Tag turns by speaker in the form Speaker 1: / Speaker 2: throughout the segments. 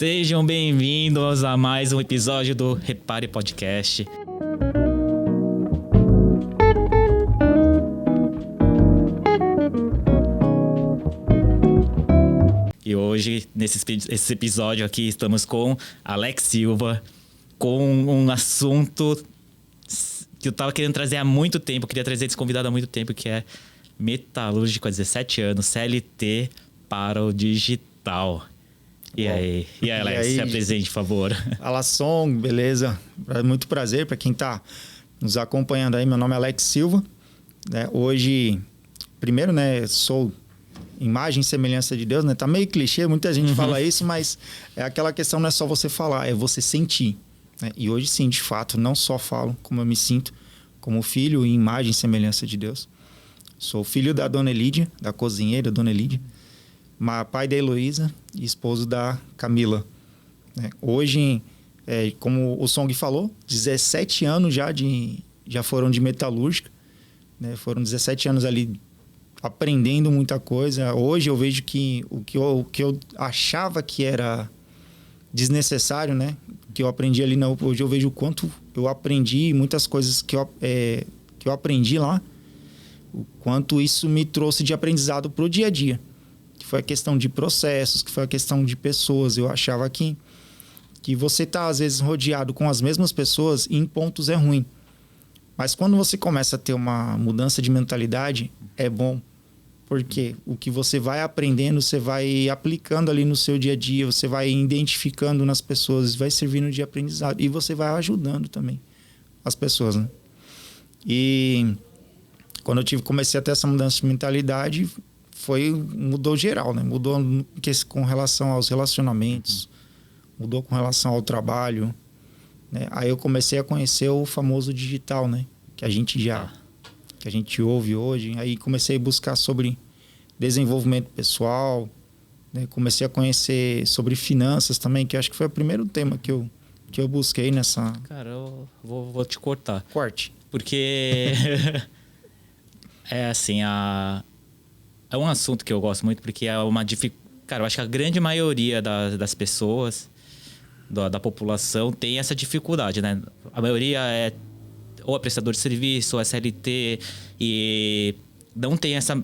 Speaker 1: Sejam bem-vindos a mais um episódio do Repare Podcast. E hoje, nesse episódio aqui, estamos com Alex Silva, com um assunto que eu tava querendo trazer há muito tempo, queria trazer esse convidado há muito tempo, que é metalúrgico há 17 anos, CLT para o digital. E aí, Alex, se apresente, por favor.
Speaker 2: Fala, Som, beleza? Muito prazer para quem está nos acompanhando aí. Meu nome é Alex Silva. Hoje, primeiro, sou imagem e semelhança de Deus, né? Tá meio clichê, muita gente fala isso, mas é aquela questão, não é só você falar, é você sentir. Né? E hoje, sim, de fato, não só falo como eu me sinto, como filho e imagem e semelhança de Deus. Sou filho da Dona Elídia, da cozinheira Dona Elídia, pai da Heloísa e esposo da Camila. Hoje, como o Song falou, 17 anos já foram de metalúrgica. Né? Foram 17 anos ali aprendendo muita coisa. Hoje eu vejo que o que eu achava que era desnecessário, né? Que eu aprendi ali, hoje eu vejo o quanto eu aprendi, muitas coisas que eu aprendi lá, o quanto isso me trouxe de aprendizado para o dia a dia. Que foi a questão de processos, que foi a questão de pessoas. Eu achava que você tá, às vezes, rodeado com as mesmas pessoas e em pontos é ruim. Mas quando você começa a ter uma mudança de mentalidade, é bom. Porque o que você vai aprendendo, você vai aplicando ali no seu dia a dia, você vai identificando nas pessoas, vai servindo de aprendizado. E você vai ajudando também as pessoas, né? E quando eu comecei a ter essa mudança de mentalidade, mudou geral, né? Mudou com relação aos relacionamentos, mudou com relação ao trabalho, né? Aí eu comecei a conhecer o famoso digital, né? Que a gente ouve hoje. Aí comecei a buscar sobre desenvolvimento pessoal, né? Comecei a conhecer sobre finanças também, que acho que foi o primeiro tema que eu busquei nessa...
Speaker 1: Cara, eu vou te cortar.
Speaker 2: Corte.
Speaker 1: Porque é assim, é um assunto que eu gosto muito, porque é uma dificuldade. Cara, eu acho que a grande maioria das pessoas, da população, tem essa dificuldade, né? A maioria é ou é prestador de serviço, ou é CLT, e não tem essa,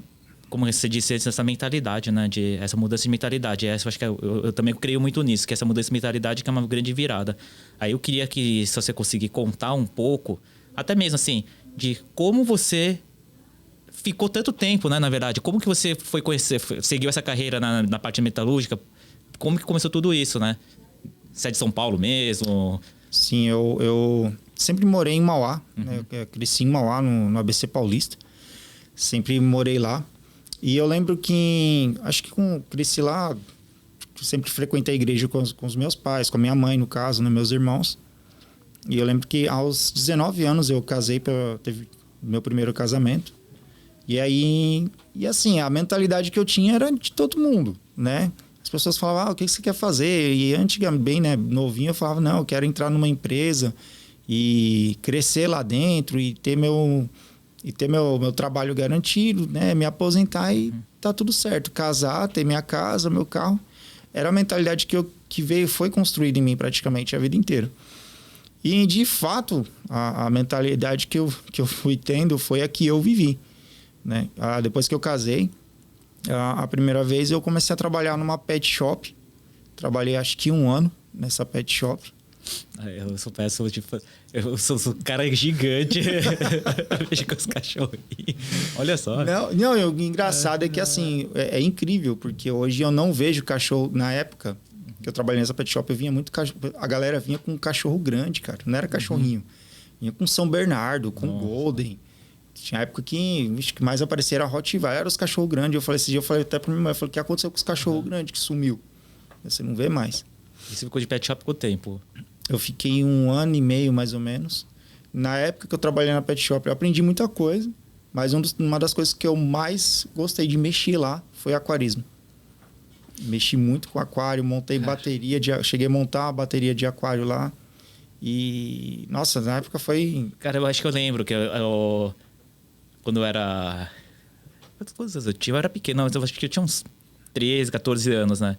Speaker 1: como você disse, essa mentalidade, né? Essa mudança de mentalidade. Eu acho que eu também creio muito nisso, que essa mudança de mentalidade que é uma grande virada. Aí eu queria que, se você conseguir contar um pouco, até mesmo assim, de como você ficou tanto tempo, né, na verdade. Como que você foi conhecer, seguiu essa carreira na parte metalúrgica? Como que começou tudo isso, né? Você é de São Paulo mesmo?
Speaker 2: Sim, eu sempre morei em Mauá, né? Eu cresci em Mauá, no ABC Paulista. Sempre morei lá. E eu lembro que, cresci lá, sempre frequentei a igreja com os meus pais, com a minha mãe, no caso, né, meus irmãos. E eu lembro que aos 19 anos eu casei, teve meu primeiro casamento. E aí, assim, a mentalidade que eu tinha era de todo mundo, né? As pessoas falavam, o que você quer fazer? E antigamente, bem, né, novinho, eu falava, não, eu quero entrar numa empresa e crescer lá dentro e ter meu trabalho garantido, né? Me aposentar e tá tudo certo. Casar, ter minha casa, meu carro. Era a mentalidade foi construída em mim praticamente a vida inteira. E, de fato, a mentalidade que eu fui tendo foi a que eu vivi. Né? Depois que eu casei, a primeira vez eu comecei a trabalhar numa pet shop. Trabalhei acho que 1 ano nessa pet shop.
Speaker 1: Eu sou péssimo, tipo, eu sou um cara gigante. Vejo com os cachorros. Olha só.
Speaker 2: Não, o engraçado é que assim, é incrível, porque hoje eu não vejo cachorro. Na época que eu trabalhei nessa pet shop, eu vinha muito cachorro. A galera vinha com um cachorro grande, cara. Não era cachorrinho. Vinha com São Bernardo, com Golden. Tinha época que mais aparecia era Rottweiler, era os cachorros grandes. Eu falei até pra minha mãe, o que aconteceu com os cachorros grandes que sumiu? Você não vê mais.
Speaker 1: E você ficou de pet shop quanto tempo?
Speaker 2: Eu fiquei 1 ano e meio, mais ou menos. Na época que eu trabalhei na pet shop, eu aprendi muita coisa. Mas uma das coisas que eu mais gostei de mexer lá foi aquarismo. Mexi muito com aquário, montei bateria. Cheguei a montar uma bateria de aquário lá. E, nossa, na época foi...
Speaker 1: Cara, eu acho que eu lembro que quando eu era... Quantos anos eu tinha? Eu era pequeno, eu acho que eu tinha uns 13, 14 anos, né?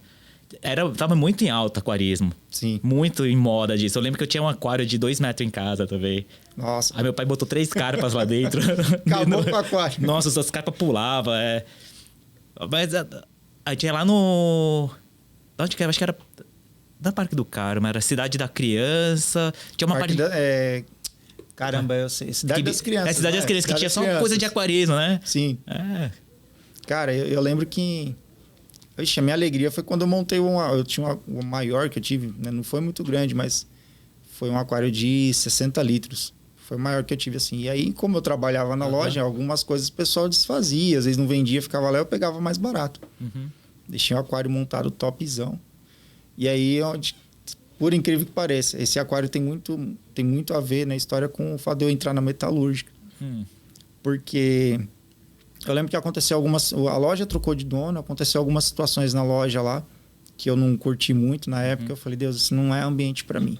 Speaker 1: Tava muito em alta aquarismo.
Speaker 2: Sim.
Speaker 1: Muito em moda disso. Eu lembro que eu tinha um aquário de 2 metros em casa também.
Speaker 2: Nossa.
Speaker 1: Aí meu pai botou 3 carpas lá dentro.
Speaker 2: Acabou com o aquário.
Speaker 1: Nossa, as carpas pulavam. Mas aí tinha lá no... Onde que era? Acho que era... Da Parque do Carmo. Era Cidade da Criança. Tinha uma parte...
Speaker 2: Caramba, eu sei. Cidade das Crianças.
Speaker 1: É, Cidade das Crianças, que tinha só coisa de aquarismo, né?
Speaker 2: Sim. Cara, eu lembro que... Ixi, a minha alegria foi quando eu montei eu tinha uma maior que eu tive, né? Não foi muito grande, mas foi um aquário de 60 litros. Foi o maior que eu tive, assim. E aí, como eu trabalhava na loja, algumas coisas o pessoal desfazia. Às vezes não vendia, ficava lá, eu pegava mais barato. Deixei um aquário montado topzão. E aí, por incrível que pareça, esse aquário tem muito a ver na história com o fato de eu entrar na metalúrgica. Porque... Eu lembro que aconteceu a loja trocou de dono, aconteceu algumas situações na loja lá que eu não curti muito na época. Eu falei, Deus, isso não é ambiente para mim.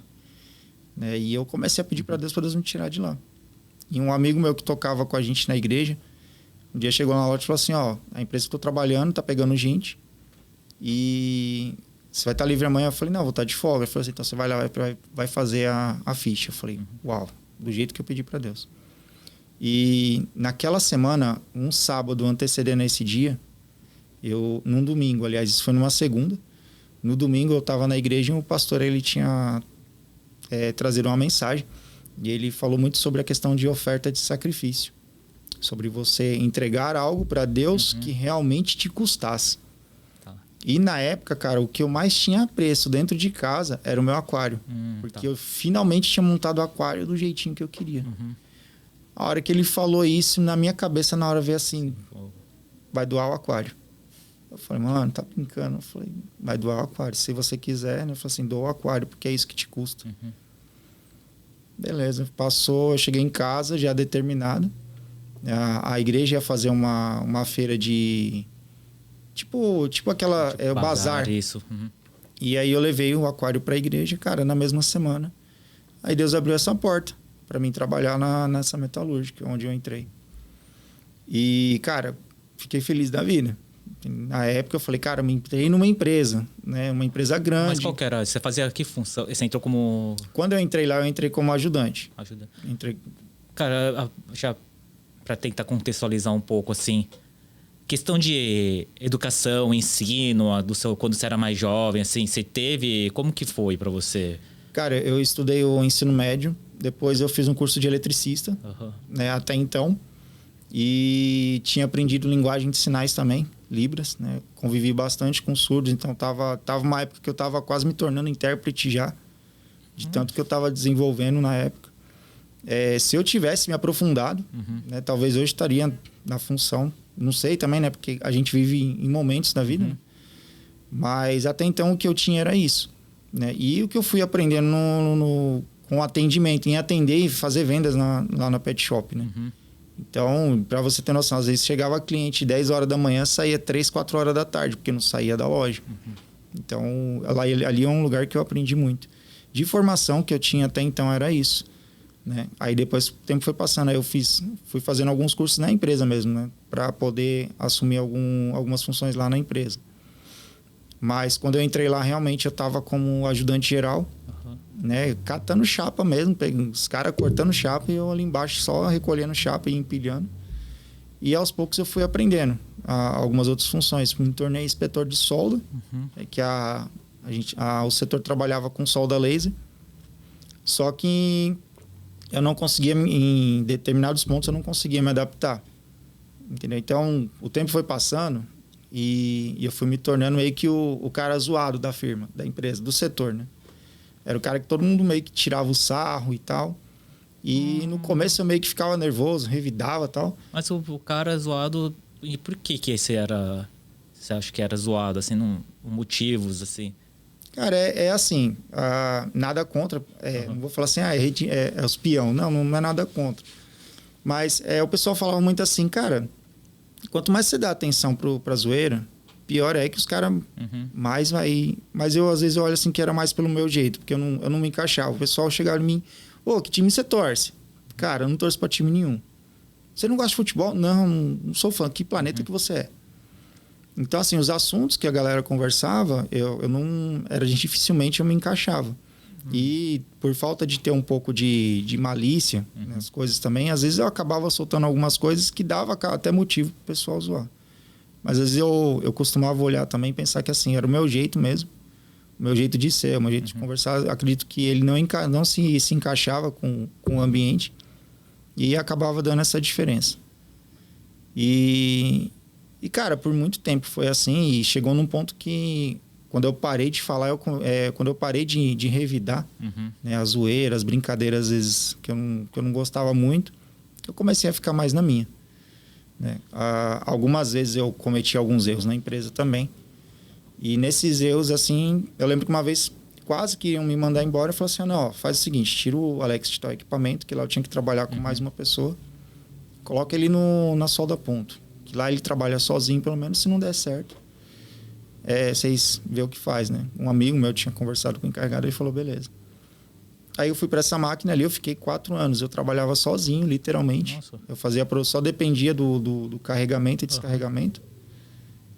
Speaker 2: Né? E eu comecei a pedir para Deus me tirar de lá. E um amigo meu que tocava com a gente na igreja, um dia chegou na loja e falou assim, ó, a empresa que eu tô trabalhando tá pegando gente e você vai estar livre amanhã? Eu falei, não, vou estar de folga. Ele falou assim, então você vai lá, vai fazer a ficha. Eu falei, uau, do jeito que eu pedi para Deus. E naquela semana, um sábado antecedendo esse dia, num domingo, aliás, isso foi numa segunda, no domingo eu estava na igreja e o pastor ele tinha trazido uma mensagem e ele falou muito sobre a questão de oferta de sacrifício, sobre você entregar algo para Deus que realmente te custasse. E na época, cara, o que eu mais tinha apreço dentro de casa era o meu aquário, porque eu finalmente tinha montado o aquário do jeitinho que eu queria. A hora que ele falou isso, na minha cabeça, na hora veio assim, vai doar o aquário. Eu falei, mano, tá brincando? Eu falei, vai doar o aquário. Se você quiser, né? Eu falei assim, doa o aquário, porque é isso que te custa. Beleza, passou, eu cheguei em casa já determinado. A igreja ia fazer uma feira de... Tipo aquela...
Speaker 1: Tipo
Speaker 2: bazar.
Speaker 1: Isso.
Speaker 2: E aí eu levei o aquário pra igreja, cara, na mesma semana. Aí Deus abriu essa porta para mim trabalhar nessa metalúrgica, onde eu entrei. E, cara, fiquei feliz da vida. Na época eu falei, cara, eu me entrei numa empresa, né? Uma empresa grande.
Speaker 1: Mas qual que era? Você fazia que função? Você entrou como...
Speaker 2: Quando eu entrei lá, eu entrei como ajudante.
Speaker 1: Entrei... Cara, já para tentar contextualizar um pouco, assim, questão de educação, ensino, quando você era mais jovem, assim, você teve... Como que foi para você?
Speaker 2: Cara, eu estudei o ensino médio. Depois eu fiz um curso de eletricista, né, até então. E tinha aprendido linguagem de sinais também, Libras, né? Convivi bastante com surdos, então tava uma época que eu tava quase me tornando intérprete já, de tanto que eu tava desenvolvendo na época. Se eu tivesse me aprofundado, né, talvez hoje estaria na função, não sei também, né? Porque a gente vive em momentos da vida, né? Mas até então o que eu tinha era isso, né? E o que eu fui aprendendo com atendimento, em atender e fazer vendas lá na pet shop, né? Então, para você ter noção, às vezes chegava cliente 10 horas da manhã, saía 3, 4 horas da tarde, porque não saía da loja. Então, ali é um lugar que eu aprendi muito. De formação que eu tinha até então era isso, né? Aí depois o tempo foi passando, aí eu fui fazendo alguns cursos na empresa mesmo, né? Para poder assumir algumas funções lá na empresa. Mas quando eu entrei lá, realmente eu estava como ajudante geral, né? Catando chapa mesmo, os caras cortando chapa e eu ali embaixo só recolhendo chapa e empilhando. E aos poucos eu fui aprendendo algumas outras funções. Me tornei inspetor de solda, que o setor trabalhava com solda laser. Só que eu não conseguia, em determinados pontos, eu não conseguia me adaptar. Entendeu? Então, o tempo foi passando e eu fui me tornando meio que o cara zoado da firma, da empresa, do setor, né? Era o cara que todo mundo meio que tirava o sarro e tal. E no começo eu meio que ficava nervoso, revidava e tal.
Speaker 1: Mas o cara zoado... E por que esse era... Você acha que era zoado, assim, motivos, assim?
Speaker 2: Cara, é assim, nada contra. Não vou falar assim, é os peão. Não é nada contra. Mas o pessoal falava muito assim, cara, quanto mais você dá atenção pra zoeira, pior é que os caras mais vai... Mas às vezes eu olho assim que era mais pelo meu jeito, porque eu não me encaixava. O pessoal chegava em mim, que time você torce? Cara, eu não torço pra time nenhum. Você não gosta de futebol? Não sou fã. Que planeta que você é? Então, assim, os assuntos que a galera conversava, eu não... dificilmente eu me encaixava. E por falta de ter um pouco de malícia nas coisas também, às vezes eu acabava soltando algumas coisas que dava até motivo pro pessoal zoar. Mas às vezes eu costumava olhar também e pensar que assim, era o meu jeito mesmo. O meu jeito de ser, o meu jeito de conversar. Acredito que ele não se encaixava com o ambiente e acabava dando essa diferença. E, cara, por muito tempo foi assim e chegou num ponto que quando eu parei de falar, quando eu parei de revidar, né, as zoeiras, as brincadeiras, às vezes, que eu não gostava muito, eu comecei a ficar mais na minha. Né? Algumas vezes eu cometi alguns erros na empresa também. E nesses erros, assim, eu lembro que uma vez quase que iam me mandar embora. Eu falei assim, não, faz o seguinte, tira o Alex de tal equipamento, que lá eu tinha que trabalhar com mais uma pessoa. Coloca ele na solda ponto. Que lá ele trabalha sozinho, pelo menos, se não der certo. Vocês vê o que faz, né? Um amigo meu tinha conversado com o encarregado e falou, beleza. Aí eu fui para essa máquina ali, eu fiquei 4 anos. Eu trabalhava sozinho, literalmente. Nossa. Eu fazia só dependia do carregamento e descarregamento.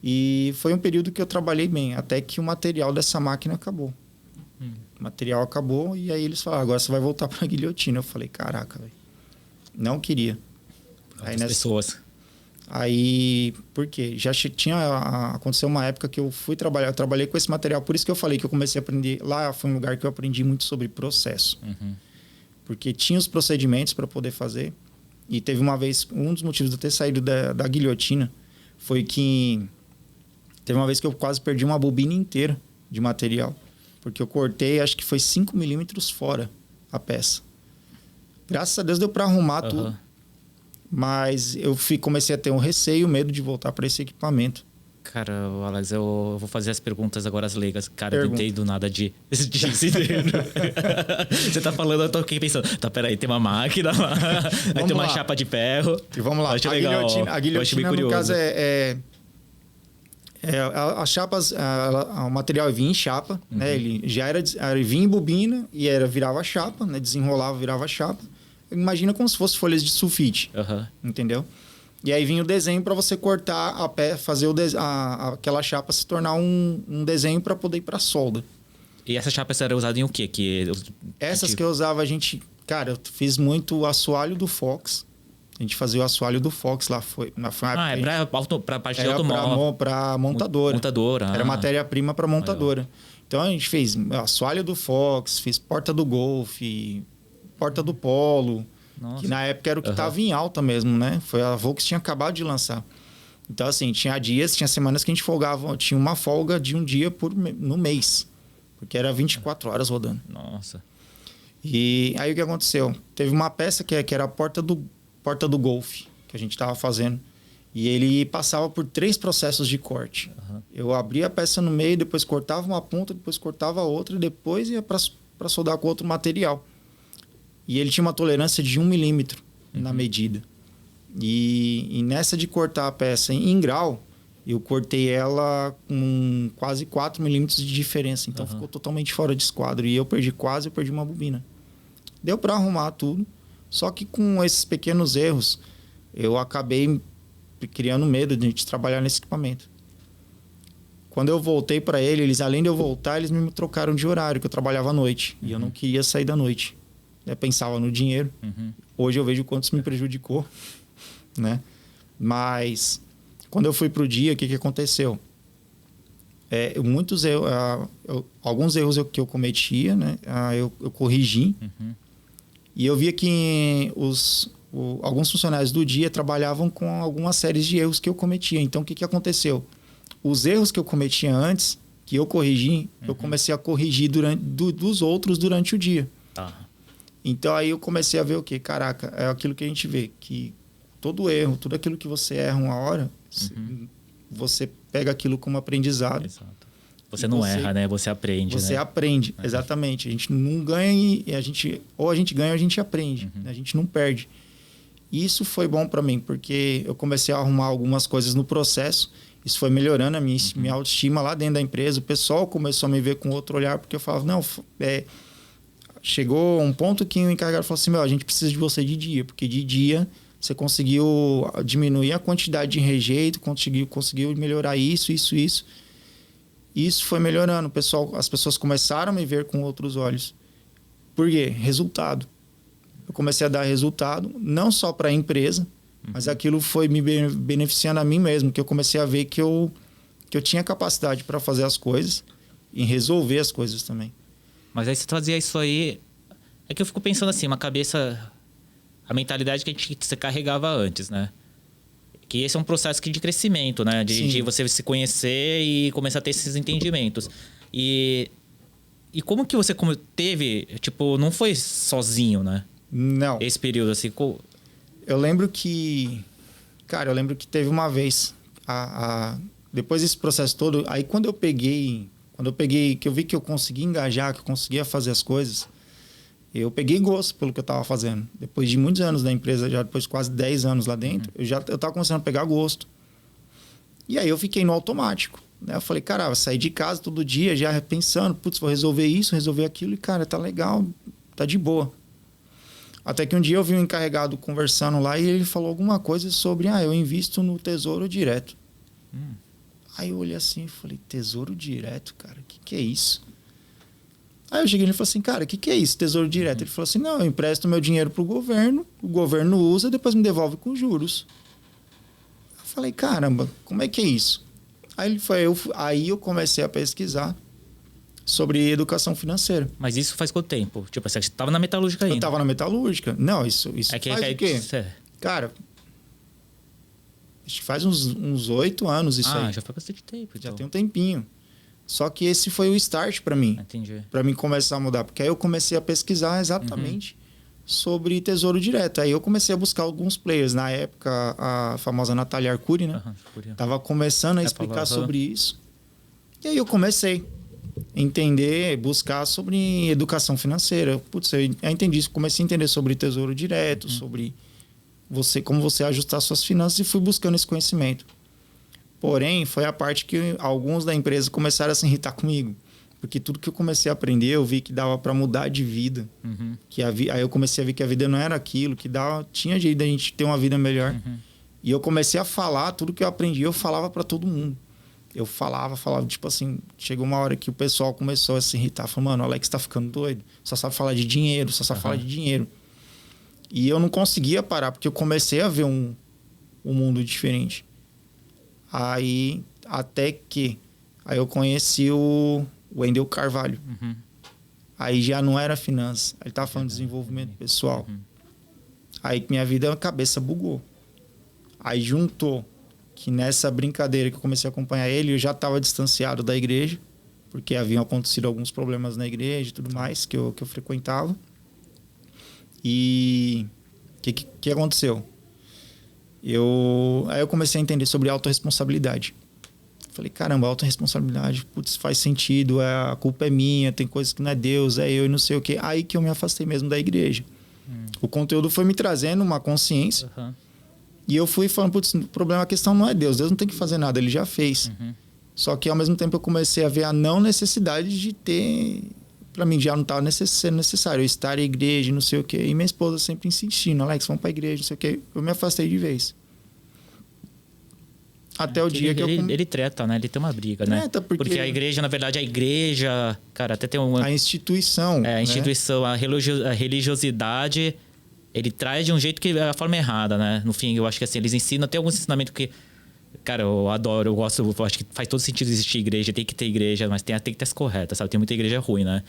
Speaker 2: E foi um período que eu trabalhei bem, até que o material dessa máquina acabou. O material acabou e aí eles falaram, agora você vai voltar para a guilhotina. Eu falei, caraca, velho. Não queria.
Speaker 1: Aí pessoas.
Speaker 2: Aí, por quê? Já aconteceu uma época que eu trabalhei com esse material, por isso que eu falei que eu comecei a aprender. Lá foi um lugar que eu aprendi muito sobre processo. Porque tinha os procedimentos para poder fazer. E teve uma vez, um dos motivos de eu ter saído da guilhotina foi que teve uma vez que eu quase perdi uma bobina inteira de material. Porque eu cortei, acho que foi 5 milímetros fora a peça. Graças a Deus deu para arrumar tudo. Mas eu comecei a ter um receio, medo de voltar para esse equipamento.
Speaker 1: Cara, Alex, eu vou fazer as perguntas agora, as leigas. Cara, eu não entendo nada de cilindro. Você tá falando, eu tô aqui pensando, tá, peraí, tem uma máquina, aí tem uma chapa de ferro.
Speaker 2: E vamos lá, a guilhotina no caso as chapas, o material vinha em chapa, né? Ele já vinha em bobina e virava chapa, né? Desenrolava, virava chapa. Imagina como se fosse folhas de sulfite, entendeu? E aí vinha o desenho para você cortar a pé, fazer aquela chapa se tornar um desenho para poder ir para solda.
Speaker 1: E essa chapa era usada em o quê?
Speaker 2: Essas que eu usava, cara, eu fiz muito assoalho do Fox. A gente fazia o assoalho do Fox lá. Foi uma
Speaker 1: pra parte de automóvel.
Speaker 2: Pra montadora. Era matéria-prima para montadora. Então a gente fez assoalho do Fox, fiz porta do Golf, porta do Polo. Nossa. Que na época era o que estava em alta mesmo, né? Foi a Volks que tinha acabado de lançar. Então, assim, tinha semanas que a gente folgava, tinha uma folga de um dia no mês. Porque era 24 horas rodando.
Speaker 1: Nossa.
Speaker 2: E aí o que aconteceu? Teve uma peça que era a porta do Golf, que a gente estava fazendo. E ele passava por 3 processos de corte. Eu abria a peça no meio, depois cortava uma ponta, depois cortava a outra, e depois ia para soldar com outro material. E ele tinha uma tolerância de 1 milímetro na medida. E nessa de cortar a peça em grau, eu cortei ela com quase 4 milímetros de diferença. Então ficou totalmente fora de esquadro. E eu perdi uma bobina. Deu para arrumar tudo. Só que com esses pequenos erros, eu acabei criando medo de a gente trabalhar nesse equipamento. Quando eu voltei para eles, além de eu voltar, eles me trocaram de horário, que eu trabalhava à noite. E eu não queria sair da noite. Eu pensava no dinheiro. Hoje eu vejo quanto isso me prejudicou, né? Mas quando eu fui pro dia, o que aconteceu? Muitos erros, alguns erros que eu cometia, né? Eu corrigi. E eu via que alguns funcionários do dia trabalhavam com algumas séries de erros que eu cometia. Então, o que aconteceu? Os erros que eu cometia antes, que eu corrigi, eu comecei a corrigir dos outros durante o dia. Então, aí eu comecei a ver o quê? Caraca, é aquilo que a gente vê, que todo erro, tudo aquilo que você erra uma hora, você pega aquilo como aprendizado.
Speaker 1: Exato. Você não erra, né? Você aprende,
Speaker 2: Você aprende, exatamente. A gente não ganha ou a gente ganha ou a gente aprende. A gente não perde. E isso foi bom para mim, porque eu comecei a arrumar algumas coisas no processo. Isso foi melhorando a minha autoestima lá dentro da empresa. O pessoal começou a me ver com outro olhar, porque eu falava, não, chegou um ponto que o encarregado falou assim, a gente precisa de você de dia, porque de dia você conseguiu diminuir a quantidade de rejeito, conseguiu melhorar isso. E isso foi melhorando. As pessoas começaram a me ver com outros olhos. Por quê? Resultado. Eu comecei a dar resultado, não só para a empresa, mas aquilo foi me beneficiando a mim mesmo, que eu comecei a ver que eu tinha capacidade para fazer as coisas e resolver as coisas também.
Speaker 1: Mas aí você fazia isso aí... É que eu fico pensando assim, uma cabeça... A mentalidade que você carregava antes, né? Que esse é um processo de crescimento, né? De você se conhecer e começar a ter esses entendimentos. E como que você teve... Tipo, não foi sozinho, né?
Speaker 2: Não.
Speaker 1: Esse período, assim...
Speaker 2: Eu lembro que... Cara, eu lembro que teve uma vez... Depois desse processo todo... Aí quando eu peguei... Que eu vi que eu conseguia engajar, que eu conseguia fazer as coisas... Eu peguei gosto pelo que eu estava fazendo. Depois de muitos anos da empresa, já depois de quase 10 anos lá dentro, eu estava começando a pegar gosto. E aí eu fiquei no automático. Né? Eu falei, cara, eu saí de casa todo dia já pensando, putz, vou resolver isso, resolver aquilo. E, cara, tá legal, tá de boa. Até que um dia eu vi um encarregado conversando lá e ele falou alguma coisa sobre, eu invisto no Tesouro Direto. Aí eu olhei assim e falei, Tesouro Direto, cara, o que é isso? Aí eu cheguei e ele falou assim, cara, o que é isso, Tesouro Direto? Ele falou assim, não, eu empresto meu dinheiro pro governo, o governo usa, depois me devolve com juros. Eu falei, caramba, como é que é isso? Aí eu comecei a pesquisar sobre educação financeira.
Speaker 1: Mas isso faz quanto tempo? Tipo, você estava na metalúrgica ainda?
Speaker 2: Eu estava na metalúrgica. Não, isso faz o quê? Cara, acho que faz uns 8 anos isso aí.
Speaker 1: Já foi bastante tempo. Então.
Speaker 2: Já tem um tempinho. Só que esse foi o start para mim.
Speaker 1: Entendi.
Speaker 2: Para mim começar a mudar. Porque aí eu comecei a pesquisar exatamente sobre Tesouro Direto. Aí eu comecei a buscar alguns players. Na época, a famosa Natália Arcuri, né? Tava começando a explicar sobre isso. E aí eu comecei a entender, buscar sobre educação financeira. Putz, eu entendi, comecei a entender sobre Tesouro Direto, sobre como você ajustar suas finanças e fui buscando esse conhecimento. Porém, foi a parte que alguns da empresa começaram a se irritar comigo. Porque tudo que eu comecei a aprender, eu vi que dava para mudar de vida. Aí eu comecei a ver que a vida não era aquilo, que tinha jeito da gente ter uma vida melhor. E eu comecei a falar, tudo que eu aprendi, eu falava para todo mundo. Eu falava, tipo assim, chegou uma hora que o pessoal começou a se irritar. Falou, mano, o Alex tá ficando doido. Só sabe falar de dinheiro, só sabe falar de dinheiro. E eu não conseguia parar, porque eu comecei a ver um mundo diferente. Aí eu conheci o Wendel Carvalho. Aí já não era finanças, ele estava falando de desenvolvimento pessoal. Aí minha vida, a cabeça bugou. Aí juntou que nessa brincadeira que eu comecei a acompanhar ele, eu já estava distanciado da igreja, porque haviam acontecido alguns problemas na igreja e tudo mais que eu frequentava. E o que aconteceu? Aí eu comecei a entender sobre autorresponsabilidade. Falei, caramba, autorresponsabilidade, putz, faz sentido, a culpa é minha, tem coisas que não é Deus, é eu e não sei o quê. Aí que eu me afastei mesmo da igreja. O conteúdo foi me trazendo uma consciência. E eu fui falando, putz, o problema, a questão não é Deus não tem que fazer nada, ele já fez. Só que ao mesmo tempo eu comecei a ver a não necessidade de ter... Pra mim já não estava sendo necessário eu estar em igreja, não sei o quê. E minha esposa sempre insistindo, Alex, vamos pra igreja, não sei o quê. Eu me afastei de vez. Até o dia que
Speaker 1: ele treta, né? Ele tem uma briga, né? Porque a igreja, na verdade, cara, até tem uma...
Speaker 2: A instituição.
Speaker 1: A instituição, né? A religiosidade, ele traz de um jeito que é a forma errada, né? No fim, eu acho que assim, eles ensinam, tem alguns ensinamentos que... Cara, eu adoro, eu gosto, eu acho que faz todo sentido existir igreja, tem que ter igreja, mas tem que ter as corretas, sabe? Tem muita igreja ruim, né?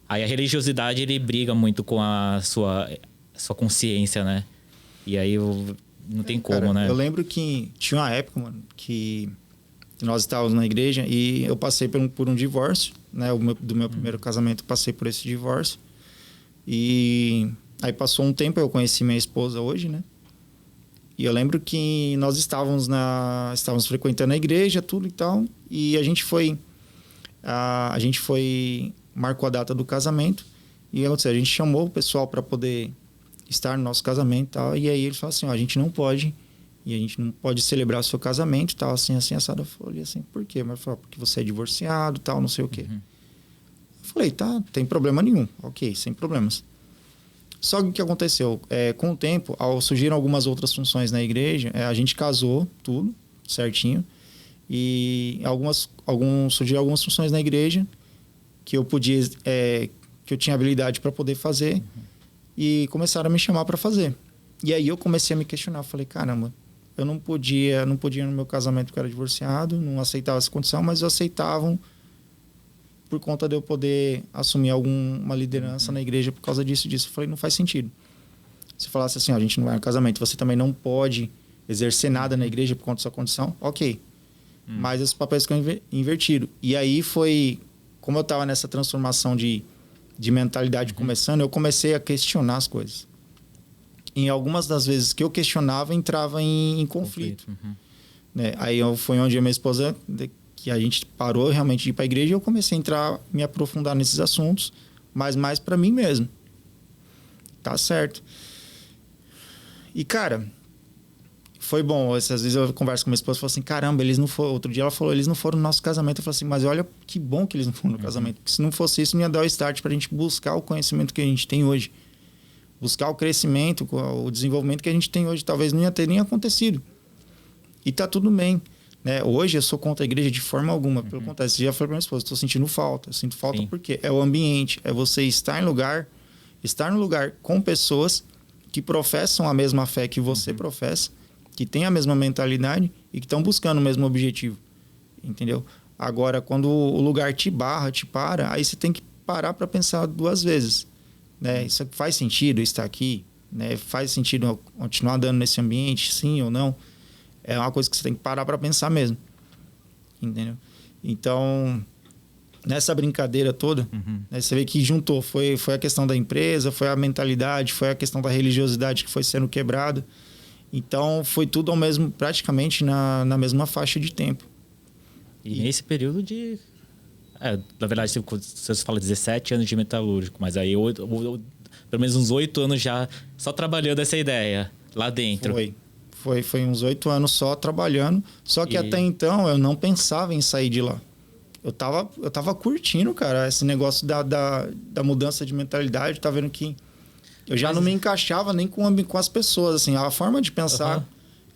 Speaker 1: Aí a religiosidade, ele briga muito com a sua consciência, né? E aí não tem como,
Speaker 2: cara,
Speaker 1: né?
Speaker 2: Eu lembro que tinha uma época, mano, que nós estávamos na igreja e eu passei por um divórcio, né? Do meu primeiro casamento, eu passei por esse divórcio. E aí passou um tempo, eu conheci minha esposa hoje, né? E eu lembro que nós estávamos frequentando a igreja, tudo e tal. E a gente marcou a data do casamento. E a gente chamou o pessoal para poder estar no nosso casamento e tal. E aí eles falaram assim, a gente não pode celebrar o seu casamento, tal, assim, assado. Eu falei assim, por quê? Mas falou, porque você é divorciado, tal, não sei o quê. Eu falei, tá, não tem problema nenhum. Ok, sem problemas. Só que o que aconteceu? Com o tempo, surgiram algumas outras funções na igreja, a gente casou tudo certinho. E surgiram algumas funções na igreja que eu podia, que eu tinha habilidade para poder fazer, e começaram a me chamar para fazer. E aí eu comecei a me questionar, falei, caramba, eu não podia ir no meu casamento porque eu era divorciado, não aceitava essa condição, mas eu aceitava por conta de eu poder assumir alguma liderança na igreja por causa disso e disso. Eu falei, não faz sentido. Se falasse assim, ó, a gente não vai no casamento, você também não pode exercer nada na igreja por conta da sua condição, ok. Mas os papéis ficam invertidos. E aí foi, como eu estava nessa transformação de mentalidade começando, eu comecei a questionar as coisas. Em algumas das vezes que eu questionava, entrava em conflito. Né? Aí foi onde a minha esposa, que a gente parou realmente de ir para a igreja, e eu comecei a me aprofundar nesses assuntos, mas mais para mim mesmo. Tá certo. E, cara, foi bom. Às vezes eu converso com minha esposa e falo assim, caramba, eles não foram... Outro dia ela falou, eles não foram no nosso casamento. Eu falei assim, mas olha que bom que eles não foram no casamento. Porque se não fosse isso, não ia dar o start pra gente buscar o conhecimento que a gente tem hoje. Buscar o crescimento, o desenvolvimento que a gente tem hoje. Talvez não ia ter nem acontecido. E tá tudo bem. Né? Hoje eu sou contra a igreja de forma alguma. Pelo contrário, você já falou pra minha esposa, estou sentindo falta. Eu sinto falta porque é o ambiente. É você estar no lugar com pessoas que professam a mesma fé que você professa, que tem a mesma mentalidade e que estão buscando o mesmo objetivo, entendeu? Agora, quando o lugar te barra, te para, aí você tem que parar para pensar duas vezes, né? Isso faz sentido estar aqui, né? Faz sentido eu continuar andando nesse ambiente, sim ou não? É uma coisa que você tem que parar para pensar mesmo, entendeu? Então, nessa brincadeira toda, né, você vê que juntou, foi a questão da empresa, foi a mentalidade, foi a questão da religiosidade que foi sendo quebrada. Então, foi tudo praticamente na mesma faixa de tempo.
Speaker 1: E nesse período de... na verdade, você fala 17 anos de metalúrgico, mas aí pelo menos uns 8 anos já só trabalhando essa ideia lá dentro.
Speaker 2: Foi uns 8 anos só trabalhando, só que até então eu não pensava em sair de lá. Eu tava curtindo, cara, esse negócio da mudança de mentalidade, tá vendo que eu já não me encaixava nem com as pessoas, assim, a forma de pensar,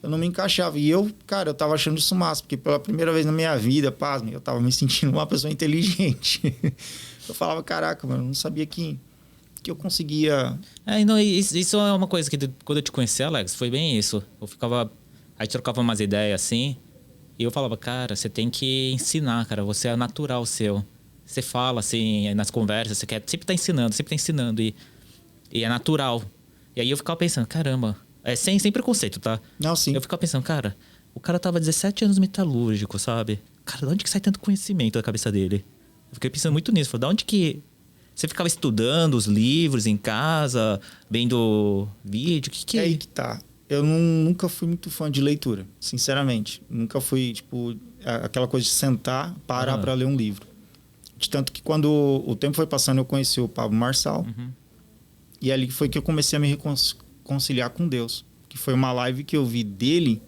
Speaker 2: eu não me encaixava. E eu tava achando isso massa, porque pela primeira vez na minha vida, pasme, eu tava me sentindo uma pessoa inteligente. Eu falava, caraca, mano, eu não sabia que eu conseguia...
Speaker 1: Isso é uma coisa que quando eu te conheci, Alex, foi bem isso. Aí trocava umas ideias assim, e eu falava, cara, você tem que ensinar, cara, você é natural seu. Você fala assim, nas conversas, você quer sempre tá ensinando, e é natural. E aí eu ficava pensando, caramba, sem preconceito, tá?
Speaker 2: Não, sim.
Speaker 1: Eu ficava pensando, cara, o cara tava 17 anos metalúrgico, sabe? Cara, de onde que sai tanto conhecimento da cabeça dele? Eu fiquei pensando muito nisso, falei, de onde que... Você ficava estudando os livros em casa, vendo vídeo, o que
Speaker 2: é? Aí que tá. Eu nunca fui muito fã de leitura, sinceramente. Nunca fui, tipo, aquela coisa de sentar, parar para ler um livro. De tanto que quando o tempo foi passando, eu conheci o Pablo Marçal. E ali foi que eu comecei a me reconciliar com Deus. Que foi uma live que eu vi dele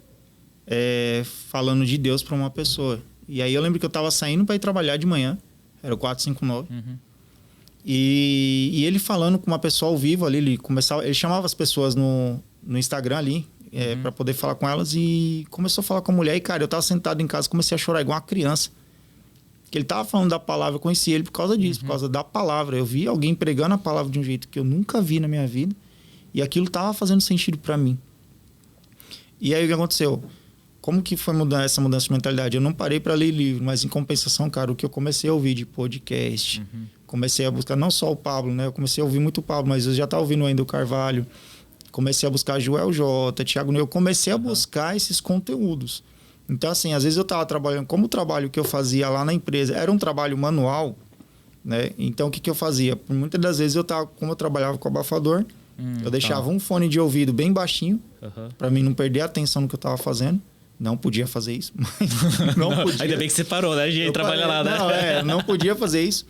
Speaker 2: falando de Deus para uma pessoa. E aí eu lembro que eu tava saindo para ir trabalhar de manhã. Era o 459. E ele falando com uma pessoa ao vivo ali, ele chamava as pessoas no Instagram ali, para poder falar com elas, e começou a falar com a mulher. E, cara, eu tava sentado em casa, comecei a chorar igual uma criança. Que ele tava falando da palavra, eu conheci ele por causa disso, por causa da palavra. Eu vi alguém pregando a palavra de um jeito que eu nunca vi na minha vida, e aquilo tava fazendo sentido para mim. E aí o que aconteceu? Como que foi essa mudança de mentalidade? Eu não parei para ler livro, mas em compensação, cara, o que eu comecei a ouvir de podcast, comecei a buscar não só o Pablo, né? Eu comecei a ouvir muito o Pablo, mas eu já estava ouvindo ainda o Carvalho. Comecei a buscar Joel J, Thiago Neu. Eu comecei a buscar esses conteúdos. Então, assim, às vezes eu estava trabalhando... Como o trabalho que eu fazia lá na empresa era um trabalho manual, né? Então, o que eu fazia? Por muitas das vezes, como eu trabalhava com abafador, eu deixava um fone de ouvido bem baixinho, para mim não perder a atenção no que eu estava fazendo. Não podia fazer isso, mas não podia.
Speaker 1: Ainda bem que você parou, né? A gente trabalha lá, né?
Speaker 2: Não podia fazer isso.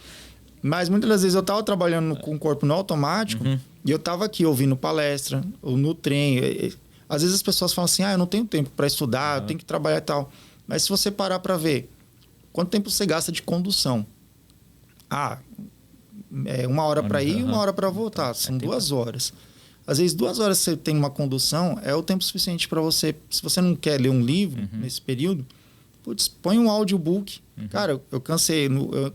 Speaker 2: Mas muitas das vezes eu estava trabalhando com o corpo no automático e eu estava aqui ouvindo palestra, ou no trem. Às vezes as pessoas falam assim, eu não tenho tempo para estudar, eu tenho que trabalhar e tal. Mas se você parar para ver, quanto tempo você gasta de condução? 1 hora para ir e 1 hora para voltar. São 2 horas. Às vezes, 2 horas você tem uma condução, é o tempo suficiente para você... Se você não quer ler um livro nesse período, putz, põe um audiobook. Cara, eu cansei.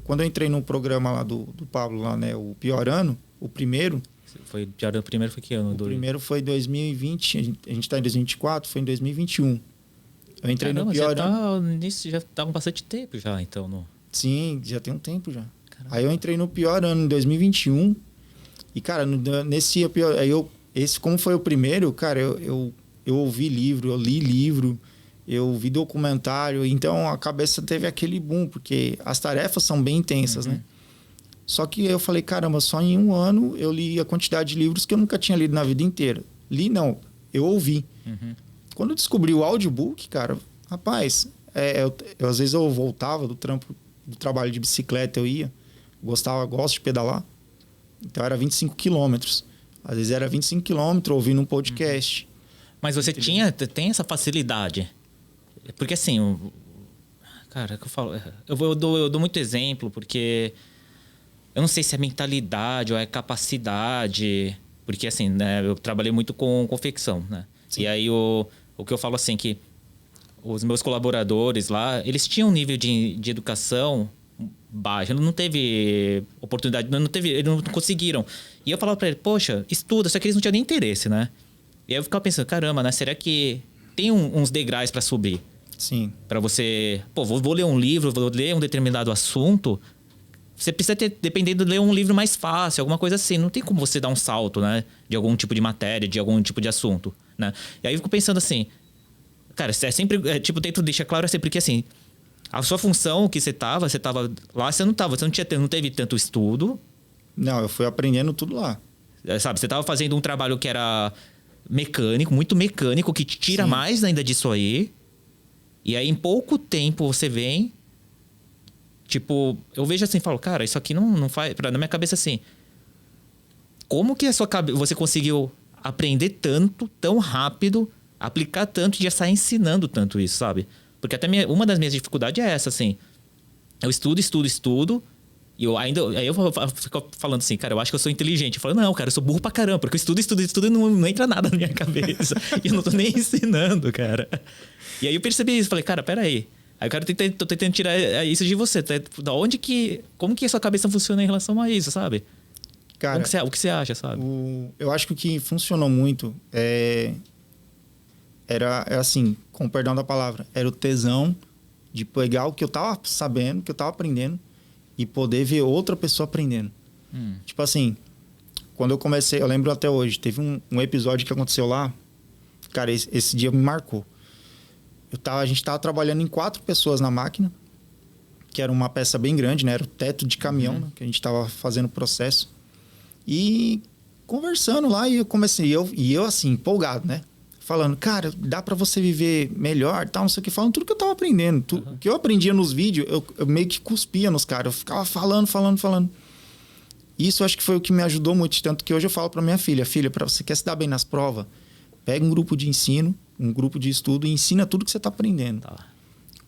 Speaker 2: Quando eu entrei no programa lá do Pablo, lá, né, o Pior Ano, o primeiro...
Speaker 1: O primeiro foi que ano?
Speaker 2: O primeiro foi em 2020, a gente está em 2024, foi em 2021. Eu entrei no Pior Ano.
Speaker 1: Nisso já tá com bastante tempo já, então. No...
Speaker 2: Sim, já tem um tempo já. Caramba. Aí eu entrei no Pior Ano em 2021. E, cara, nesse pior... Esse, como foi o primeiro, cara, eu ouvi livro, eu li livro, eu vi documentário. Então, a cabeça teve aquele boom, porque as tarefas são bem intensas, né? Só que eu falei, caramba, só em 1 ano eu li a quantidade de livros que eu nunca tinha lido na vida inteira. Li, não, eu ouvi. Quando eu descobri o audiobook, cara, rapaz, às vezes eu voltava do trabalho de bicicleta, eu ia, gosto de pedalar. Então era 25 quilômetros. Às vezes era 25 quilômetros ouvindo um podcast.
Speaker 1: Mas você tem essa facilidade? Porque assim, cara, que eu falo, eu dou muito exemplo, porque eu não sei se é mentalidade ou é capacidade, porque assim, né, eu trabalhei muito com confecção, né? Sim. E aí o que eu falo assim, que os meus colaboradores lá, eles tinham um nível de educação baixo, não teve oportunidade, eles não conseguiram. E eu falava pra ele, poxa, estuda, só que eles não tinham nem interesse, né? E aí eu ficava pensando, caramba, né? Será que tem uns degraus pra subir?
Speaker 2: Sim.
Speaker 1: Pra você, vou ler um livro, vou ler um determinado assunto. Você precisa dependendo de ler um livro mais fácil, alguma coisa assim. Não tem como você dar um salto, né? De algum tipo de matéria, de algum tipo de assunto, né? E aí eu fico pensando assim, cara, é sempre, tento deixar claro assim, porque assim, a sua função que você tava lá, você não teve tanto estudo.
Speaker 2: Não, eu fui aprendendo tudo lá.
Speaker 1: Sabe, você tava fazendo um trabalho que era mecânico, muito mecânico, que te tira mais ainda disso aí. E aí, em pouco tempo, você vem... Tipo, eu vejo assim, falo, cara, isso aqui não faz... Na minha cabeça, assim... Como que você conseguiu aprender tanto, tão rápido, aplicar tanto e já sair ensinando tanto isso, sabe? Porque até uma das minhas dificuldades é essa, assim. Eu estudo. E aí eu fico falando assim, cara, eu acho que eu sou inteligente. Eu falo, não, cara, eu sou burro pra caramba. Porque eu estudo e não entra nada na minha cabeça. E eu não tô nem ensinando, cara. E aí eu percebi isso. Falei, cara, peraí. Aí eu tô tentando tirar isso de você. Da onde que... Como que a sua cabeça funciona em relação a isso, sabe?
Speaker 2: Cara,
Speaker 1: o que você acha, sabe?
Speaker 2: Eu acho que o que funcionou muito era assim, com o perdão da palavra, era o tesão de pegar o que eu tava sabendo, o que eu tava aprendendo e poder ver outra pessoa aprendendo. Tipo assim, quando eu comecei, eu lembro até hoje, teve um episódio que aconteceu lá, cara, esse dia me marcou. A gente tava trabalhando em 4 pessoas na máquina, que era uma peça bem grande, né? Era o teto de caminhão, né? Que a gente tava fazendo o processo. E conversando lá, e eu comecei, e eu assim, empolgado, né? Falando, cara, dá pra você viver melhor, tal, não sei o que, falando tudo que eu tava aprendendo. O que eu aprendia nos vídeos, eu meio que cuspia nos caras. Eu ficava falando. Isso eu acho que foi o que me ajudou muito, tanto que hoje eu falo pra minha filha, pra você quer se dar bem nas provas, pega um grupo de ensino, um grupo de estudo e ensina tudo que você tá aprendendo. Tá.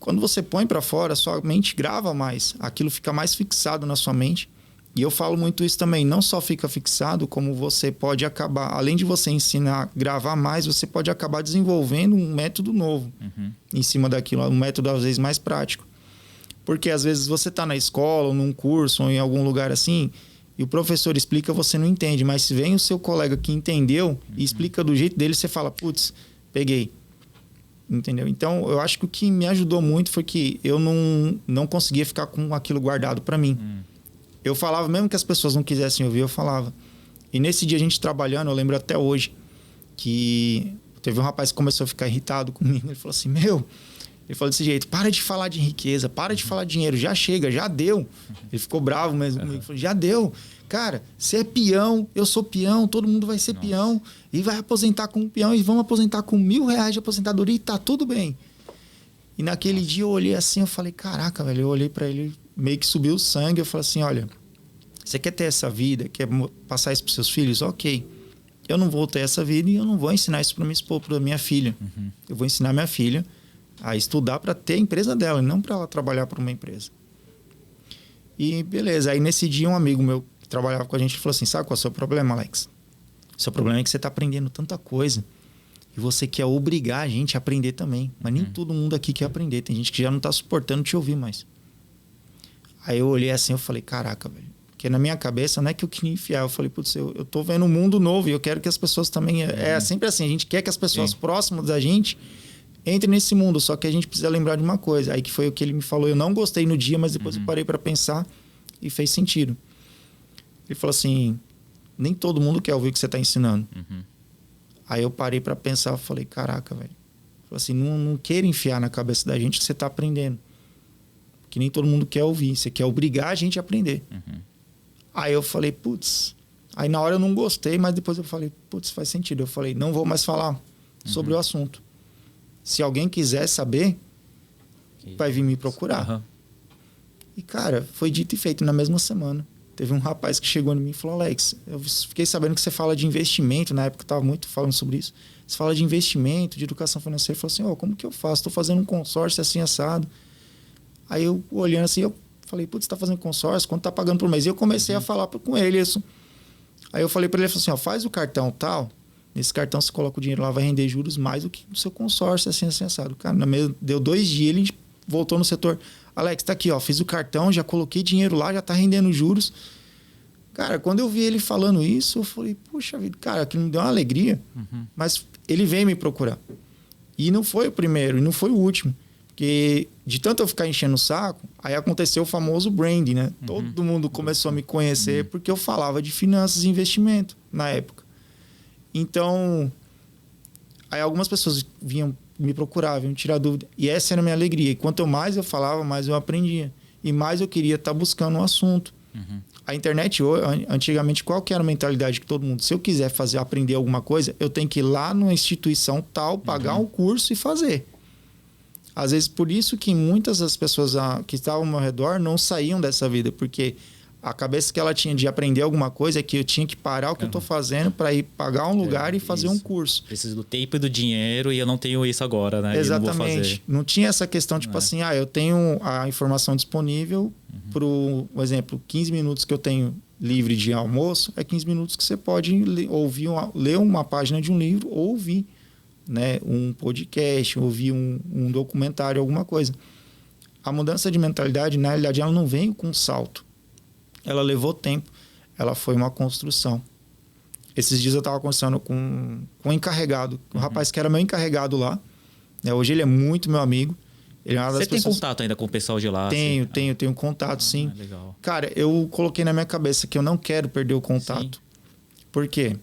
Speaker 2: Quando você põe pra fora, sua mente grava mais, aquilo fica mais fixado na sua mente. E eu falo muito isso também, não só fica fixado, como você pode acabar, além de você ensinar a gravar mais, você pode acabar desenvolvendo um método novo em cima daquilo, um método às vezes mais prático. Porque às vezes você está na escola, ou num curso, ou em algum lugar assim, e o professor explica, você não entende, mas se vem o seu colega que entendeu e explica do jeito dele, você fala, putz, peguei. Entendeu? Então, eu acho que o que me ajudou muito foi que eu não conseguia ficar com aquilo guardado para mim. Eu falava, mesmo que as pessoas não quisessem ouvir, eu falava. E nesse dia a gente trabalhando, eu lembro até hoje, que teve um rapaz que começou a ficar irritado comigo. Ele falou assim, ele falou desse jeito, para de falar de riqueza, para de falar de dinheiro, já chega, já deu. Ele ficou bravo mesmo comigo, falou, já deu. Cara, você é peão, eu sou peão, todo mundo vai ser peão e vai aposentar com um peão e vamos aposentar com R$1.000 de aposentadoria e tá tudo bem. E naquele dia eu olhei assim, eu falei, caraca, velho, eu olhei pra ele, meio que subiu o sangue, eu falei assim, olha, você quer ter essa vida, quer passar isso pros seus filhos? Ok. Eu não vou ter essa vida e eu não vou ensinar isso pra minha esposa, pra minha filha. Eu vou ensinar minha filha a estudar para ter a empresa dela, não para ela trabalhar para uma empresa. E beleza, aí nesse dia um amigo meu que trabalhava com a gente, falou assim, sabe qual é o seu problema, Alex? O seu problema é que você tá aprendendo tanta coisa e você quer obrigar a gente a aprender também. Mas nem todo mundo aqui quer aprender. Tem gente que já não tá suportando te ouvir mais. Aí eu olhei assim, eu falei, caraca, velho. Porque na minha cabeça não é que eu queria enfiar. Eu falei, putz, eu tô vendo um mundo novo e eu quero que as pessoas também... É sempre assim, a gente quer que as pessoas próximas da gente entrem nesse mundo. Só que a gente precisa lembrar de uma coisa. Aí que foi o que ele me falou. Eu não gostei no dia, mas depois eu parei para pensar e fez sentido. Ele falou assim, nem todo mundo quer ouvir o que você tá ensinando. Aí eu parei para pensar, eu falei, caraca, velho. Falei assim, não queira enfiar na cabeça da gente que você tá aprendendo. Que nem todo mundo quer ouvir. Você quer obrigar a gente a aprender. Aí eu falei, putz. Aí na hora eu não gostei, mas depois eu falei, putz, faz sentido. Eu falei, não vou mais falar sobre o assunto. Se alguém quiser saber, vai vir me procurar. E, cara, foi dito e feito na mesma semana. Teve um rapaz que chegou em mim e falou, Alex, eu fiquei sabendo que você fala de investimento. Na época eu estava muito falando sobre isso. Você fala de investimento, de educação financeira. Ele falou assim, como que eu faço? Estou fazendo um consórcio assim, assado. Aí eu, olhando assim, eu falei, putz, você tá fazendo consórcio? Quanto tá pagando por mês? E eu comecei a falar com ele isso. Aí eu falei para ele, assim, faz o cartão tal. Nesse cartão você coloca o dinheiro lá, vai render juros mais do que no seu consórcio, assim, assado. Cara, deu 2 dias, ele voltou no setor. Alex, tá aqui, fiz o cartão, já coloquei dinheiro lá, já tá rendendo juros. Cara, quando eu vi ele falando isso, eu falei, puxa vida, cara, aquilo me deu uma alegria. Mas ele veio me procurar. E não foi o primeiro, e não foi o último. Porque de tanto eu ficar enchendo o saco, aí aconteceu o famoso branding, né? Todo mundo começou a me conhecer porque eu falava de finanças e investimento na época. Então, aí algumas pessoas vinham me procurar, vinham tirar dúvida. E essa era a minha alegria. E quanto mais eu falava, mais eu aprendia. E mais eu queria estar buscando um assunto. A internet, antigamente, qual que era a mentalidade que todo mundo... Se eu quiser aprender alguma coisa, eu tenho que ir lá numa instituição tal, pagar um curso e fazer. Às vezes, por isso que muitas das pessoas que estavam ao meu redor não saíam dessa vida, porque a cabeça que ela tinha de aprender alguma coisa é que eu tinha que parar o que eu estou fazendo para ir pagar um lugar e fazer um curso. Preciso
Speaker 1: do tempo e do dinheiro e eu não tenho isso agora, né?
Speaker 2: Exatamente.
Speaker 1: Não vou fazer.
Speaker 2: Não tinha essa questão, tipo assim, eu tenho a informação disponível por exemplo, 15 minutos que eu tenho livre de almoço, é 15 minutos que você pode ler uma página de um livro ou ouvir, né, um podcast, ouvir um documentário, alguma coisa. A mudança de mentalidade, na realidade, ela não veio com um salto. Ela levou tempo. Ela foi uma construção. Esses dias eu estava conversando com um encarregado, um rapaz que era meu encarregado lá. Né? Hoje ele é muito meu amigo. Ele é uma das
Speaker 1: Você tem contato ainda com o pessoal de lá?
Speaker 2: Tenho contato, sim.
Speaker 1: Legal.
Speaker 2: Cara, eu coloquei na minha cabeça que eu não quero perder o contato. Sim. Por quê?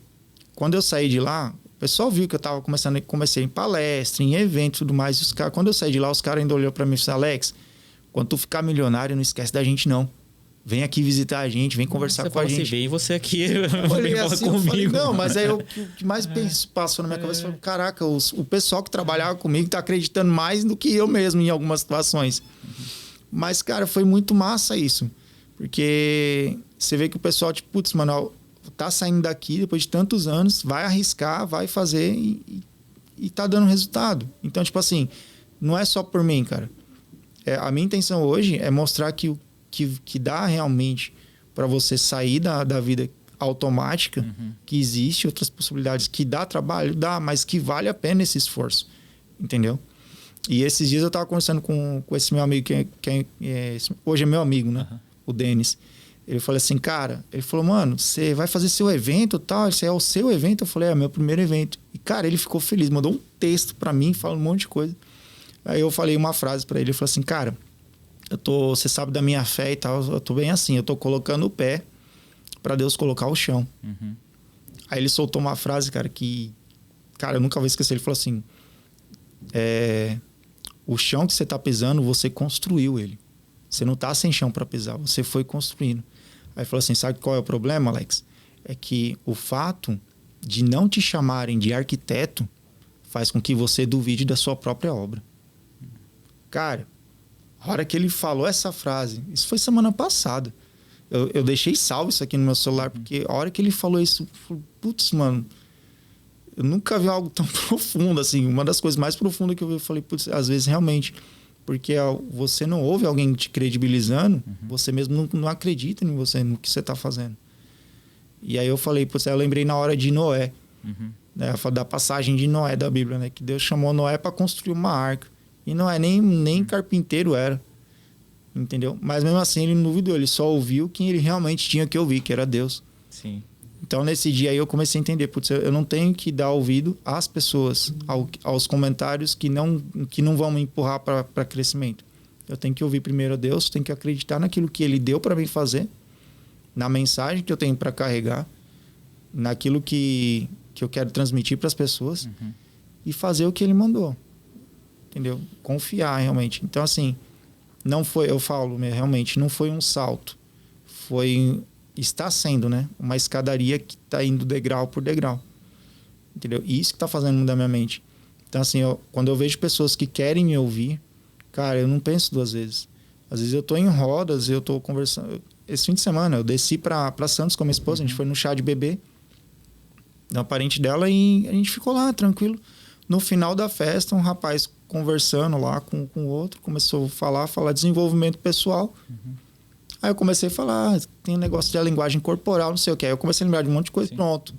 Speaker 2: Quando eu saí de lá, o pessoal viu que eu tava comecei em palestra, em evento e tudo mais. E quando eu saí de lá, os caras ainda olharam para mim e falaram, Alex, quando tu ficar milionário, não esquece da gente, não. Vem aqui visitar a gente, vem conversar com a gente.
Speaker 1: Vem você aqui,
Speaker 2: vem assim, comigo. Falei, não, mas aí o que mais passou na minha cabeça foi, caraca, o pessoal que trabalhava comigo tá acreditando mais do que eu mesmo em algumas situações. Mas, cara, foi muito massa isso. Porque você vê que o pessoal, tipo, putz, mano, tá saindo daqui depois de tantos anos, vai arriscar, vai fazer e tá dando resultado. Então, tipo assim, não é só por mim, cara. A minha intenção hoje é mostrar que dá realmente para você sair da vida automática, que existe outras possibilidades, que dá trabalho, dá, mas que vale a pena esse esforço, entendeu? E esses dias eu tava conversando com esse meu amigo, que hoje é meu amigo, né? O Denis. Ele falou assim, cara, ele falou, mano, você vai fazer seu evento e tal? Esse é o seu evento? Eu falei, é meu primeiro evento. E, cara, ele ficou feliz, mandou um texto para mim, falando um monte de coisa. Aí eu falei uma frase para ele, ele falou assim, cara, você sabe da minha fé e tal, eu tô bem assim, eu tô colocando o pé para Deus colocar o chão. Aí ele soltou uma frase, cara, que, cara, eu nunca vou esquecer. Ele falou assim, o chão que você tá pisando, você construiu ele. Você não tá sem chão para pisar, você foi construindo. Aí ele falou assim, sabe qual é o problema, Alex? É que o fato de não te chamarem de arquiteto faz com que você duvide da sua própria obra. Cara, a hora que ele falou essa frase, isso foi semana passada. Eu deixei salvo isso aqui no meu celular, porque a hora que ele falou isso, eu falei, putz, mano, eu nunca vi algo tão profundo assim. Uma das coisas mais profundas que eu vi, eu falei, putz, às vezes realmente, porque você não ouve alguém te credibilizando, você mesmo não acredita em você, no que você está fazendo. E aí eu falei, putz, eu lembrei na hora de Noé,
Speaker 1: Uhum.
Speaker 2: né? Da passagem de Noé da Bíblia, né? Que Deus chamou Noé para construir uma arca. E Noé nem carpinteiro era, entendeu? Mas mesmo assim ele não duvidou, ele só ouviu quem ele realmente tinha que ouvir, que era Deus.
Speaker 1: Sim.
Speaker 2: Então nesse dia aí eu comecei a entender, putz, eu não tenho que dar ouvido às pessoas, aos comentários que não vão me empurrar para crescimento. Eu tenho que ouvir primeiro a Deus, tenho que acreditar naquilo que ele deu para mim fazer, na mensagem que eu tenho para carregar, naquilo que eu quero transmitir para as pessoas e fazer o que ele mandou. Entendeu? Confiar realmente. Então, assim, não foi, eu falo, realmente, não foi um salto. Está sendo, né? Uma escadaria que está indo degrau por degrau. Entendeu? E isso que está fazendo mudar minha mente. Então, assim, quando eu vejo pessoas que querem me ouvir, cara, eu não penso duas vezes. Às vezes eu tô em rodas, eu tô conversando. Esse fim de semana eu desci para Santos com a minha esposa, a gente foi no chá de bebê da parente dela e a gente ficou lá tranquilo. No final da festa, um rapaz conversando lá com o outro, começou a falar desenvolvimento pessoal. Aí eu comecei a falar, tem um negócio de linguagem corporal, não sei o que. Aí eu comecei a lembrar de um monte de coisa,
Speaker 1: Sim.
Speaker 2: pronto.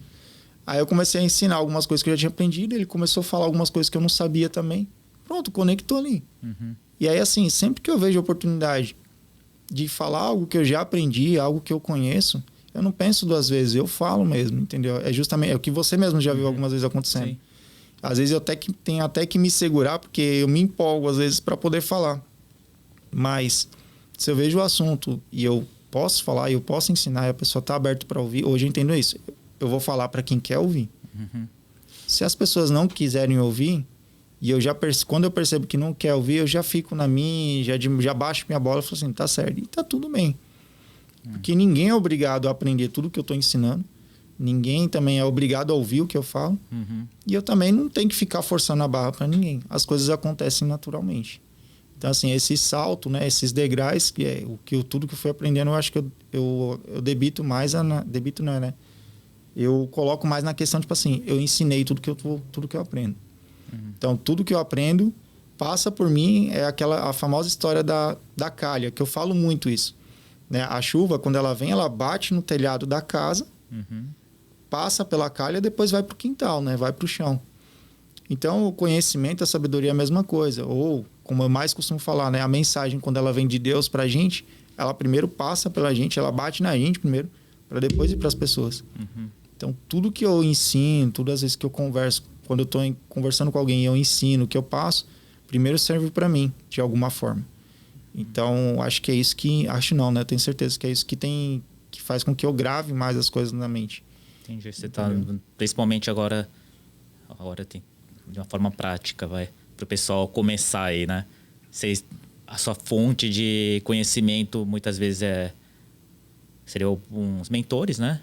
Speaker 2: Aí eu comecei a ensinar algumas coisas que eu já tinha aprendido, ele começou a falar algumas coisas que eu não sabia também. Pronto, conectou ali. E aí, assim, sempre que eu vejo a oportunidade de falar algo que eu já aprendi, algo que eu conheço, eu não penso duas vezes, eu falo mesmo, entendeu? É justamente o que você mesmo já viu algumas vezes acontecendo.
Speaker 1: Sim.
Speaker 2: Às vezes eu tenho até que me segurar, porque eu me empolgo às vezes para poder falar. Mas se eu vejo o assunto e eu posso falar, eu posso ensinar e a pessoa está aberta para ouvir, hoje eu entendo isso. Eu vou falar para quem quer ouvir. Se as pessoas não quiserem ouvir, e eu quando eu percebo que não quer ouvir, eu já fico na minha, já baixo minha bola e falo assim, tá certo. E tá tudo bem. Porque ninguém é obrigado a aprender tudo que eu estou ensinando. Ninguém também é obrigado a ouvir o que eu falo. E eu também não tenho que ficar forçando a barra para ninguém. As coisas acontecem naturalmente. Então, assim, esse salto, né, esses degraus, que é tudo que eu fui aprendendo, eu acho que eu debito mais... Debito não é, né? Eu coloco mais na questão, tipo assim, eu ensinei tudo que eu aprendo. Então, tudo que eu aprendo passa por mim. É a famosa história da calha, que eu falo muito isso. Né? A chuva, quando ela vem, ela bate no telhado da casa, passa pela calha, depois vai para o quintal, né? Vai para o chão. Então, o conhecimento, a sabedoria é a mesma coisa. Ou, como eu mais costumo falar, né? A mensagem, quando ela vem de Deus para a gente, ela primeiro passa pela gente, ela bate na gente primeiro, para depois ir para as pessoas. Então, tudo que eu ensino, todas as vezes que eu converso, quando eu estou conversando com alguém e eu ensino o que eu passo, primeiro serve para mim, de alguma forma. Então, acho que é isso que... Acho não, né? Tenho certeza que é isso que faz com que eu grave mais as coisas na mente.
Speaker 1: Entendi. Você tá, principalmente agora tem, de uma forma prática, para o pessoal começar aí, né? A sua fonte de conhecimento, muitas vezes, seriam uns mentores, né?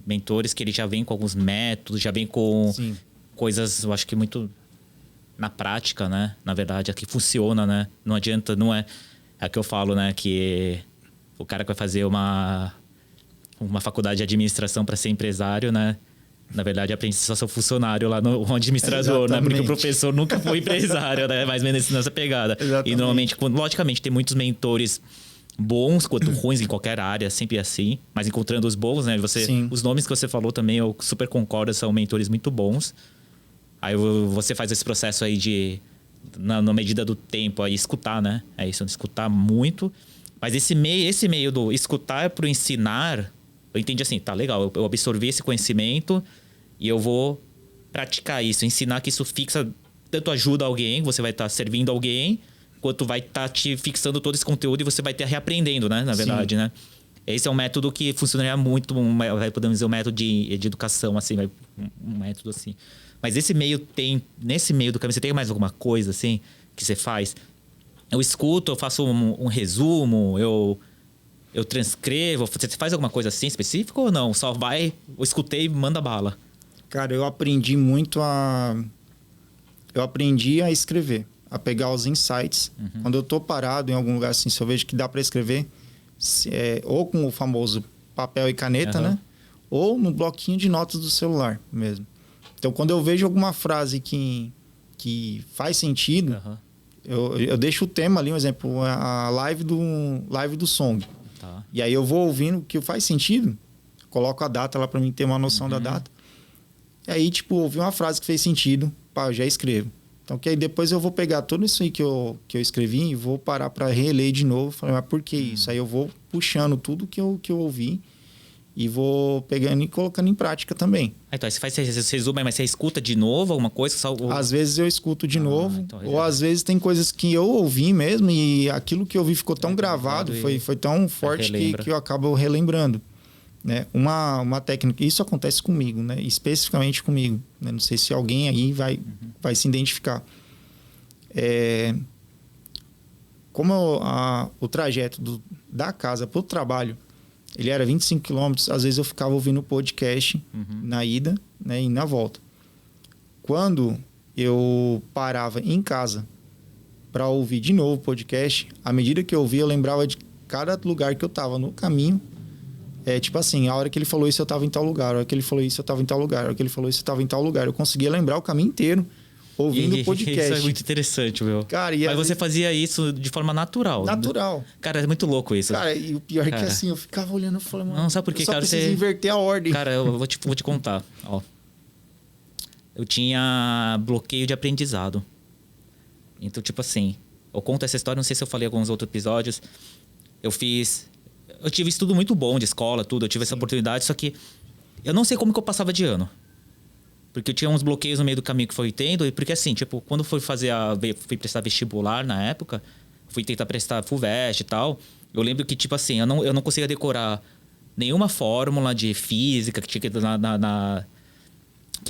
Speaker 1: Mentores que ele já vem com alguns métodos, já vem com
Speaker 2: Sim.
Speaker 1: coisas, eu acho que muito na prática, né? Na verdade, aqui funciona, né? Não adianta, não é que eu falo, né? Que o cara que vai fazer uma faculdade de administração para ser empresário, né? Na verdade, aprende só ser funcionário lá no administrador, né? Porque o professor nunca foi empresário, né? Mais ou menos nessa pegada.
Speaker 2: Exatamente.
Speaker 1: E normalmente, logicamente, tem muitos mentores bons quanto ruins em qualquer área, sempre assim, mas encontrando os bons, né? Os nomes que você falou também, eu super concordo, são mentores muito bons. Aí você faz esse processo aí na medida do tempo, aí escutar, né? É isso, escutar muito. Mas esse meio do escutar pro ensinar, eu entendi assim, tá legal, eu absorvi esse conhecimento e eu vou praticar isso, ensinar que isso fixa, tanto ajuda alguém, você vai estar servindo alguém, quanto vai estar te fixando todo esse conteúdo e você vai estar reaprendendo, né? Na verdade, né? Esse é um método que funcionaria muito, podemos dizer, um método de educação, assim, um método assim. Mas nesse meio do caminho, você tem mais alguma coisa, assim, que você faz? Eu escuto, eu faço um resumo, eu transcrevo. Você faz alguma coisa assim específica ou não? Só vai, eu escutei e manda bala.
Speaker 2: Cara, eu aprendi muito Eu aprendi a escrever, a pegar os insights. Quando eu tô parado em algum lugar assim, se eu vejo que dá para escrever, ou com o famoso papel e caneta, né? Ou no bloquinho de notas do celular mesmo. Então, quando eu vejo alguma frase que faz sentido, eu deixo o tema ali, um exemplo, a live do Song.
Speaker 1: Tá.
Speaker 2: E aí eu vou ouvindo o que faz sentido, coloco a data lá para mim ter uma noção da data. E aí, tipo, ouvi uma frase que fez sentido, pá, eu já escrevo. Então, que aí depois eu vou pegar tudo isso aí que eu escrevi e vou parar para reler de novo. Falei, mas por que isso? Aí eu vou puxando tudo que eu ouvi e vou pegando e colocando em prática também.
Speaker 1: Então, você faz, você resume, mas você escuta de novo alguma coisa?
Speaker 2: Às vezes eu escuto de novo,
Speaker 1: então,
Speaker 2: ou às vezes tem coisas que eu ouvi mesmo e aquilo que eu ouvi ficou tão gravado, foi tão forte que eu acabo relembrando. Né? Uma técnica, isso acontece comigo, né? Especificamente comigo. Né? Não sei se alguém aí vai se identificar. Como o trajeto da casa para o trabalho, ele era 25 quilômetros, às vezes eu ficava ouvindo podcast na ida, né? E na volta. Quando eu parava em casa para ouvir de novo o podcast, à medida que eu ouvia, eu lembrava de cada lugar que eu estava no caminho. Tipo assim, a hora que ele falou isso eu estava em tal lugar, a hora que ele falou isso eu estava em tal lugar, a hora que ele falou isso eu estava em tal lugar. Eu conseguia lembrar o caminho inteiro ouvindo o podcast.
Speaker 1: Isso é muito interessante, meu.
Speaker 2: Cara,
Speaker 1: mas você fazia isso de forma natural.
Speaker 2: Natural.
Speaker 1: Cara, é muito louco isso.
Speaker 2: Cara, e o pior é que assim, eu ficava olhando e falei, mano,
Speaker 1: não, sabe por quê,
Speaker 2: eu só
Speaker 1: cara,
Speaker 2: preciso inverter a ordem.
Speaker 1: Cara, eu vou te contar. Ó. Eu tinha bloqueio de aprendizado. Então, tipo assim, eu conto essa história, não sei se eu falei em alguns outros episódios. Eu tive estudo muito bom de escola, tudo. Eu tive essa oportunidade, só que eu não sei como que eu passava de ano. Porque eu tinha uns bloqueios no meio do caminho que foi tendo. Porque assim, tipo, quando fui prestar vestibular na época, fui tentar prestar FUVEST e tal. Eu lembro que, tipo assim, eu não conseguia decorar nenhuma fórmula de física que tinha que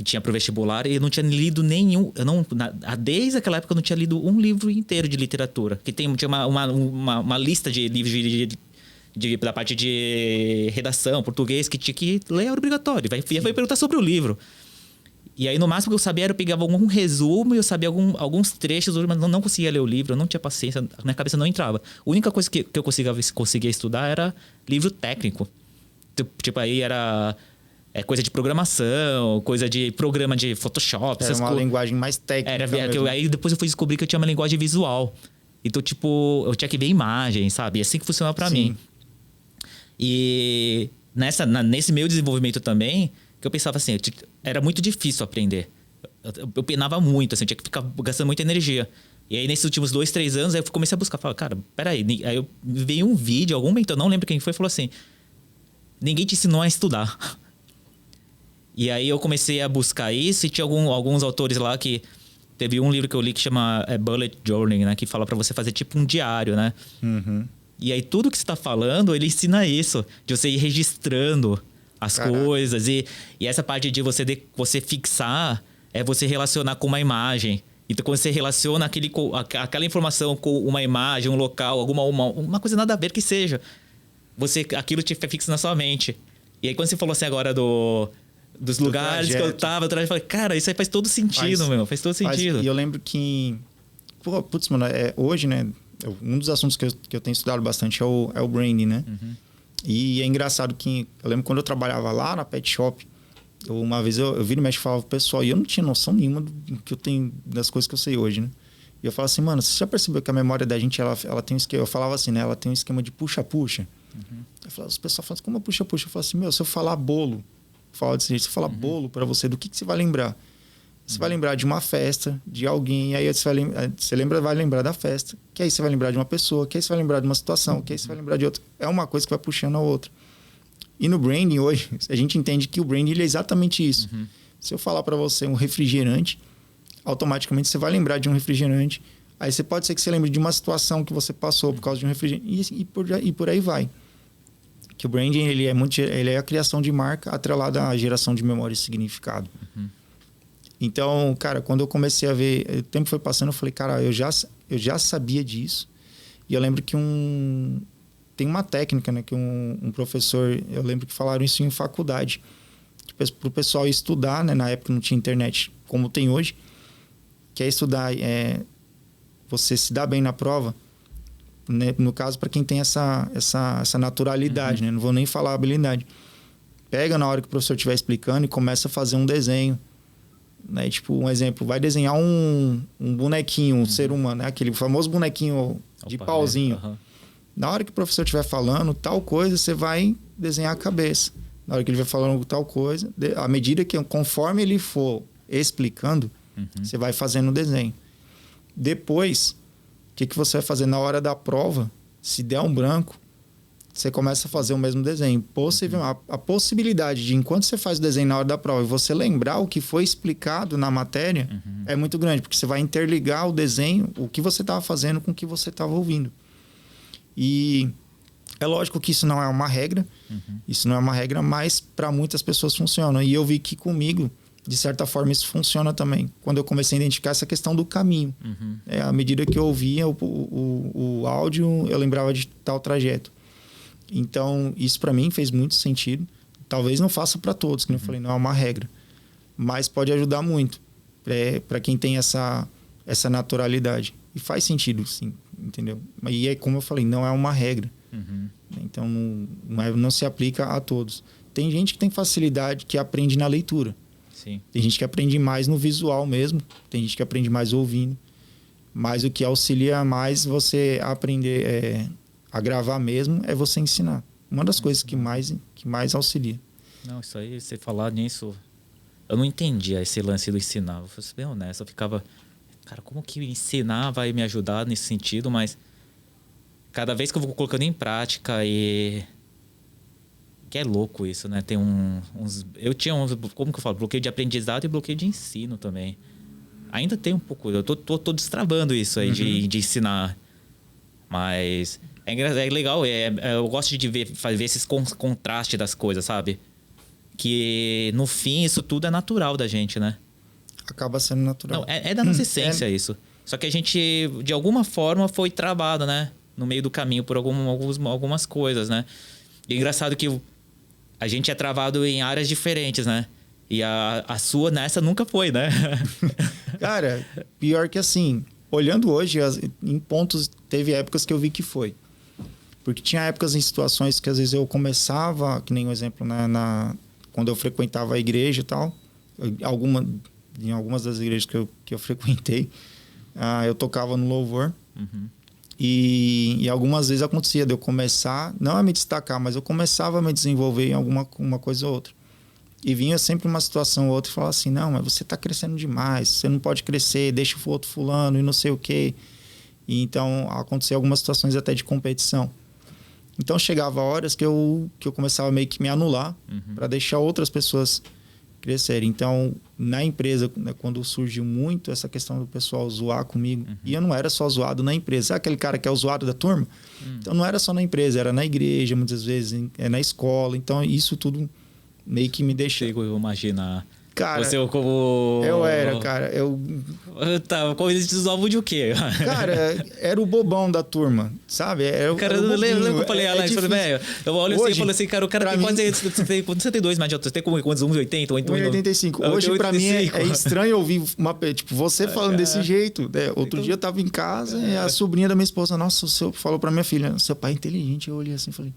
Speaker 1: tinha pro vestibular. E eu não tinha lido nenhum... Desde aquela época eu não tinha lido um livro inteiro de literatura. Que tinha uma lista de livros da parte de redação, português, que tinha que ler, era obrigatório. Vai perguntar sobre o livro. E aí, no máximo que eu sabia, eu pegava algum resumo e eu sabia alguns trechos, mas não conseguia ler o livro, eu não tinha paciência, na minha cabeça não entrava. A única coisa que eu conseguia estudar era livro técnico. Tipo, aí era coisa de programação, coisa de programa de Photoshop.
Speaker 2: Era uma linguagem mais técnica.
Speaker 1: Aí depois eu fui descobrir que eu tinha uma linguagem visual. Então, tipo, eu tinha que ver imagem, sabe? E assim que funcionava pra mim. E nesse meu desenvolvimento também, que eu pensava assim, era muito difícil aprender. Eu penava muito, assim, eu tinha que ficar gastando muita energia. E aí, nesses últimos 2, 3 anos, aí eu comecei a buscar. Falei, cara, peraí. Aí eu veio um vídeo, algum mentor, não lembro quem foi, falou assim, ninguém te ensinou a estudar. E aí eu comecei a buscar isso e tinha alguns autores lá que... Teve um livro que eu li que chama Bullet Journal, né? Que fala pra você fazer tipo um diário, né? E aí tudo que você tá falando, ele ensina isso. De você ir registrando as coisas. E essa parte de você fixar é você relacionar com uma imagem. Então quando você relaciona aquela informação com uma imagem, um local, uma coisa nada a ver que seja, aquilo te fixa na sua mente. E aí quando você falou assim agora dos lugares que eu tava, eu falei, cara, isso aí faz todo sentido, faz todo sentido.
Speaker 2: E eu lembro que... Putz, mano, hoje, né? Um dos assuntos que eu tenho estudado bastante é o branding, né? E é engraçado que... Eu lembro quando eu trabalhava lá na Pet Shop, uma vez eu vi no México e falava pro pessoal, e eu não tinha noção nenhuma do que eu tenho, das coisas que eu sei hoje, né? E eu falava assim, mano, você já percebeu que a memória da gente, ela tem um esquema... Eu falava assim, né? Ela tem um esquema de puxa-puxa. Eu falava, os pessoal falam, como puxa-puxa? Eu falava assim, se eu falar bolo... Desse jeito, você fala bolo para você, do que você vai lembrar? Você vai lembrar de uma festa, de alguém, aí você vai lembrar da festa, que aí você vai lembrar de uma pessoa, que aí você vai lembrar de uma situação, que aí você vai lembrar de outra. É uma coisa que vai puxando a outra. E no branding hoje, a gente entende que o branding ele é exatamente isso. Se eu falar para você um refrigerante, automaticamente você vai lembrar de um refrigerante. Aí pode ser que você lembre de uma situação que você passou por causa de um refrigerante e por aí vai. Que o branding ele é a criação de marca atrelada à geração de memória e significado. Então, cara, quando eu comecei a ver, o tempo foi passando, eu falei, cara, eu já sabia disso. E eu lembro que tem uma técnica, né, que um professor, eu lembro que falaram isso em faculdade, para o pessoal estudar, né, na época não tinha internet como tem hoje, que é estudar, você se dá bem na prova. Né? No caso, para quem tem essa naturalidade, né? Não vou nem falar habilidade. Pega na hora que o professor estiver explicando e começa a fazer um desenho. Né? Tipo, um exemplo, vai desenhar um bonequinho, um ser humano, né? Aquele famoso bonequinho de pauzinho. Na hora que o professor estiver falando tal coisa, você vai desenhar a cabeça. Na hora que ele vai falando tal coisa, à medida que, conforme ele for explicando, você vai fazendo o desenho. Depois, o que você vai fazer na hora da prova? Se der um branco, você começa a fazer o mesmo desenho. A possibilidade de, enquanto você faz o desenho na hora da prova, e você lembrar o que foi explicado na matéria, é muito grande, porque você vai interligar o desenho, o que você estava fazendo com o que você estava ouvindo. E é lógico que isso não é uma regra, isso não é uma regra, mas para muitas pessoas funciona. E eu vi que comigo, de certa forma, isso funciona também. Quando eu comecei a identificar essa questão do caminho. À medida que eu ouvia o áudio, eu lembrava de tal trajeto. Então, isso para mim fez muito sentido. Talvez não faça para todos, que eu falei, não é uma regra. Mas pode ajudar muito para quem tem essa naturalidade. E faz sentido, sim, entendeu? E aí, como eu falei, não é uma regra. Então, não se aplica a todos. Tem gente que tem facilidade, que aprende na leitura.
Speaker 1: Sim.
Speaker 2: Tem gente que aprende mais no visual mesmo. Tem gente que aprende mais ouvindo. Mas o que auxilia mais você aprender a gravar mesmo é você ensinar. Uma das coisas que mais auxilia.
Speaker 1: Não, isso aí, você falar nisso... Eu não entendia esse lance do ensinar. Eu fosse bem honesto. Eu ficava... Cara, como que ensinar vai me ajudar nesse sentido? Mas cada vez que eu vou colocando em prática e... Que é louco isso, né? Tem uns... Eu tinha uns... Como que eu falo? Bloqueio de aprendizado e bloqueio de ensino também. Ainda tem um pouco... Eu tô destravando isso aí de ensinar. Mas... É legal, eu gosto de ver esses contrastes das coisas, sabe? Que no fim isso tudo é natural da gente, né?
Speaker 2: Acaba sendo natural.
Speaker 1: Não, é da nossa essência isso. Só que a gente, de alguma forma, foi travado, né? No meio do caminho por algumas coisas, né? E é engraçado que a gente é travado em áreas diferentes, né? E a sua nessa nunca foi, né?
Speaker 2: Cara, pior que assim, olhando hoje, em pontos, teve épocas que eu vi que foi. Porque tinha épocas em situações que às vezes eu começava, que nem um exemplo, né, quando eu frequentava a igreja e tal, em algumas das igrejas que eu frequentei, eu tocava no louvor. E algumas vezes acontecia de eu começar, não a me destacar, mas eu começava a me desenvolver em uma coisa ou outra. E vinha sempre uma situação ou outra e falava assim, não, mas você está crescendo demais, você não pode crescer, deixa o outro fulano e não sei o quê. E então, aconteceu algumas situações até de competição. Então, chegava horas que eu começava meio que me anular para deixar outras pessoas crescerem. Então, na empresa, né, quando surgiu muito essa questão do pessoal zoar comigo, e eu não era só zoado na empresa. Sabe aquele cara que é o zoado da turma? Então, não era só na empresa, era na igreja, muitas vezes, na escola. Então, isso tudo meio que me deixou...
Speaker 1: Eu imaginar...
Speaker 2: Cara,
Speaker 1: você como...
Speaker 2: Eu era, cara.
Speaker 1: Tá, como eles usavam de o quê?
Speaker 2: Cara, era o bobão da turma, sabe?
Speaker 1: Cara, eu lembro que eu falei, Alex, velho, eu olho assim e falo assim, cara, o cara tem quase... Você tem 2, mas você tem quantos? 1,80?
Speaker 2: 1,85. Hoje, pra mim, é estranho ouvir você falando desse jeito. Né? Outro dia eu tava em casa e a sobrinha da minha esposa, nossa, o seu falou pra minha filha, seu pai é inteligente. Eu olhei assim e falei,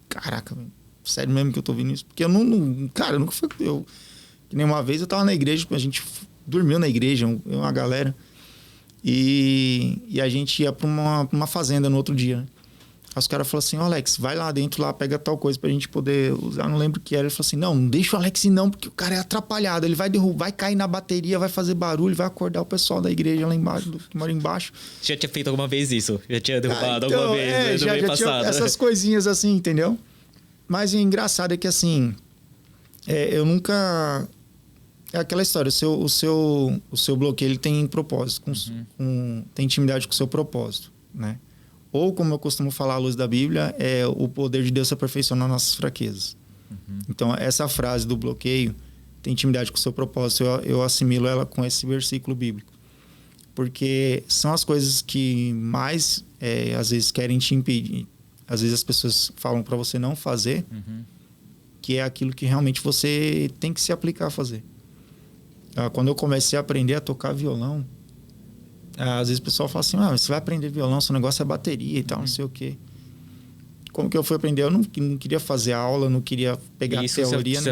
Speaker 2: caraca, sério mesmo que eu tô ouvindo isso? Porque eu cara, eu nunca fui... Que nem uma vez eu tava na igreja, a gente dormiu na igreja, uma galera, e a gente ia pra uma fazenda no outro dia. Né? Aí os caras falaram assim, Alex, vai lá dentro, lá pega tal coisa pra gente poder usar, não lembro o que era. Ele falou assim, não deixa o Alex ir não, porque o cara é atrapalhado, ele vai derrubar, vai cair na bateria, vai fazer barulho, vai acordar o pessoal da igreja lá embaixo, que mora embaixo.
Speaker 1: Você já tinha feito alguma vez isso? Já tinha derrubado alguma vez?
Speaker 2: Já tinha essas coisinhas assim, entendeu? Mas o engraçado é que assim, eu nunca... É aquela história, o seu bloqueio ele tem propósito, tem intimidade com o seu propósito, né? Ou, como eu costumo falar à luz da Bíblia, é o poder de Deus aperfeiçoar nossas fraquezas. Então, essa frase do bloqueio tem intimidade com o seu propósito, eu assimilo ela com esse versículo bíblico. Porque são as coisas que mais, às vezes, querem te impedir. Às vezes as pessoas falam para você não fazer, que é aquilo que realmente você tem que se aplicar a fazer. Quando eu comecei a aprender a tocar violão, às vezes o pessoal fala assim, você vai aprender violão, seu negócio é bateria e tal, não sei o quê. Como que eu fui aprender? Eu não queria fazer aula, não queria pegar teoria.
Speaker 1: Você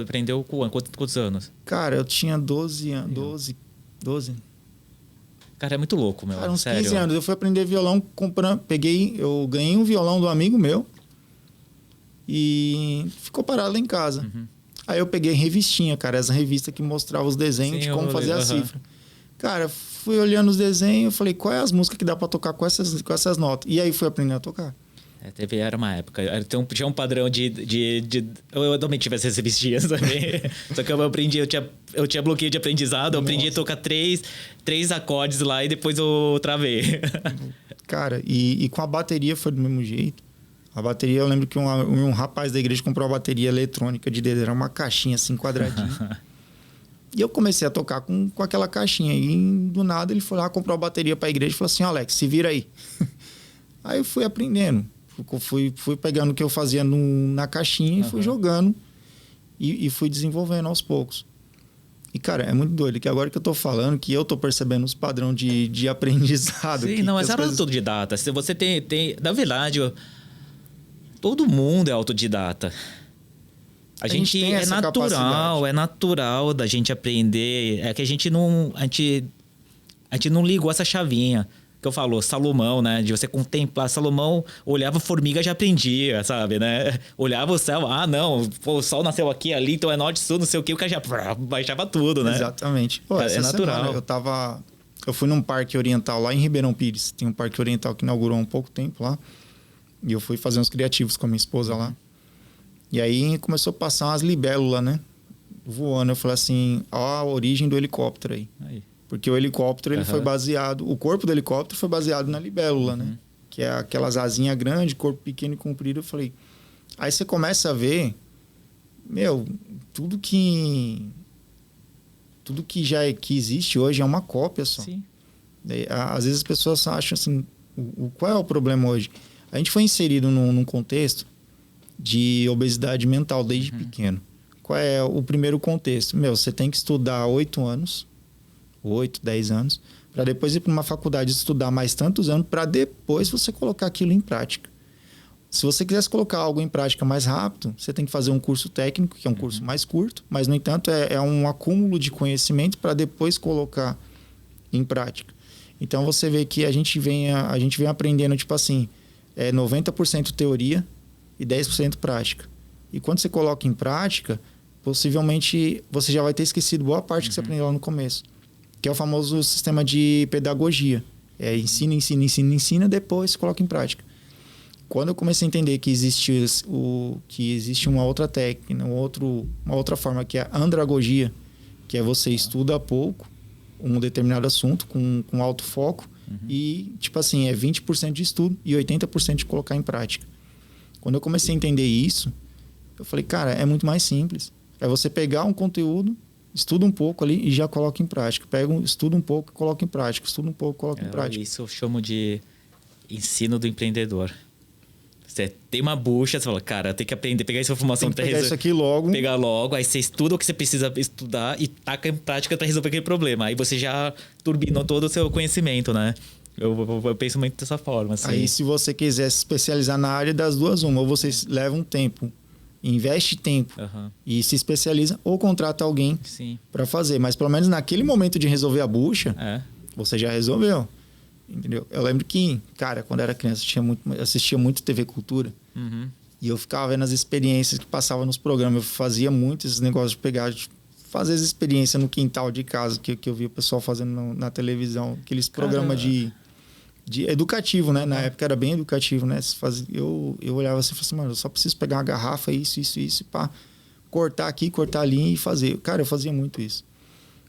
Speaker 1: aprendeu com quantos anos?
Speaker 2: Cara, eu tinha 12 anos. 12.
Speaker 1: Cara, é muito louco, meu.
Speaker 2: Cara, uns
Speaker 1: sério.
Speaker 2: 15 anos. Eu fui aprender violão, eu ganhei um violão de um amigo meu. e ficou parado lá em casa. Aí eu peguei revistinha, cara, essa revista que mostrava os desenhos de como fazer a cifra. Cara, fui olhando os desenhos, falei, qual é as músicas que dá pra tocar com essas notas? E aí fui aprendendo a tocar.
Speaker 1: Era uma época. Tinha um padrão de eu também tive essas revistinhas também. Só que eu aprendi, eu tinha bloqueio de aprendizado, eu aprendi a tocar três acordes lá e depois eu travei.
Speaker 2: Cara, e com a bateria foi do mesmo jeito. A bateria, eu lembro que um rapaz da igreja comprou uma bateria eletrônica de dedo, era uma caixinha assim, quadradinha. E eu comecei a tocar com aquela caixinha. E do nada ele foi lá, comprou a bateria pra igreja e falou assim, Alex, se vira aí. Aí eu fui aprendendo. Fui pegando o que eu fazia na caixinha e fui jogando. E fui desenvolvendo aos poucos. E, cara, é muito doido. Que agora que eu tô falando, que eu tô percebendo os padrões de aprendizado.
Speaker 1: Sim, não, mas era autodidata. Se você tem... Na verdade, todo mundo é autodidata. A gente é natural da gente aprender. É que a gente não ligou essa chavinha. Que eu falo, Salomão, né? De você contemplar. Salomão olhava a formiga e já aprendia, sabe, né? Olhava o céu, não, o sol nasceu aqui, ali, então é norte, sul, não sei o que, o cara já baixava tudo, né?
Speaker 2: Exatamente. Pô,
Speaker 1: é natural.
Speaker 2: Eu fui num parque oriental lá em Ribeirão Pires. Tem um parque oriental que inaugurou há um pouco tempo lá. E eu fui fazer uns criativos com a minha esposa lá. E aí começou a passar umas libélulas, né? Voando. Eu falei assim, ó a origem do helicóptero aí. Porque o helicóptero, ele foi baseado... O corpo do helicóptero foi baseado na libélula, né? Que é aquelas asinhas grandes, corpo pequeno e comprido. Eu falei... Aí você começa a ver... Tudo que que existe hoje é uma cópia só.
Speaker 1: Sim.
Speaker 2: Às vezes as pessoas acham assim... Qual é o problema hoje? A gente foi inserido num contexto de obesidade mental desde pequeno. Qual é o primeiro contexto? Você tem que estudar 8 anos... 8, 10 anos, para depois ir para uma faculdade estudar mais tantos anos, para depois você colocar aquilo em prática. Se você quisesse colocar algo em prática mais rápido, você tem que fazer um curso técnico, que é um curso mais curto, mas, no entanto, é um acúmulo de conhecimento para depois colocar em prática. Então, você vê que a gente vem aprendendo, tipo assim, 90% teoria e 10% prática. E quando você coloca em prática, possivelmente você já vai ter esquecido boa parte que você aprendeu lá no começo. Que é o famoso sistema de pedagogia. Ensina, depois coloca em prática. Quando eu comecei a entender que existe uma outra técnica, uma outra forma, que é a andragogia, que é você estuda pouco um determinado assunto com alto foco e, tipo assim, é 20% de estudo e 80% de colocar em prática. Quando eu comecei a entender isso, eu falei, cara, é muito mais simples. É você pegar um conteúdo, estuda um pouco ali e já coloca em prática. Estuda um pouco e coloca em prática. Estuda um pouco e coloca em prática.
Speaker 1: Isso eu chamo de ensino do empreendedor. Você tem uma bucha, você fala, cara, tem que aprender, pegar essa informação...
Speaker 2: Tem que pegar isso aqui logo.
Speaker 1: Pegar logo, aí você estuda o que você precisa estudar e taca em prática para resolver aquele problema. Aí você já turbinou todo o seu conhecimento, né? Eu penso muito dessa forma. Assim.
Speaker 2: Aí, se você quiser se especializar na área, das duas, uma. Ou você leva um tempo, investe tempo e se especializa, ou contrata alguém para fazer. Mas pelo menos naquele momento de resolver a bucha, você já resolveu. Entendeu? Eu lembro que, cara, quando eu era criança, eu assistia muito TV Cultura. E eu ficava vendo as experiências que passavam nos programas. Eu fazia muito esses negócios de fazer as experiências no quintal de casa, que eu via o pessoal fazendo na televisão. Aqueles programas de educativo, né? Na época era bem educativo, né? Eu olhava assim e falava assim, mano, eu só preciso pegar uma garrafa, isso, pá, cortar aqui, cortar ali e fazer. Cara, eu fazia muito isso.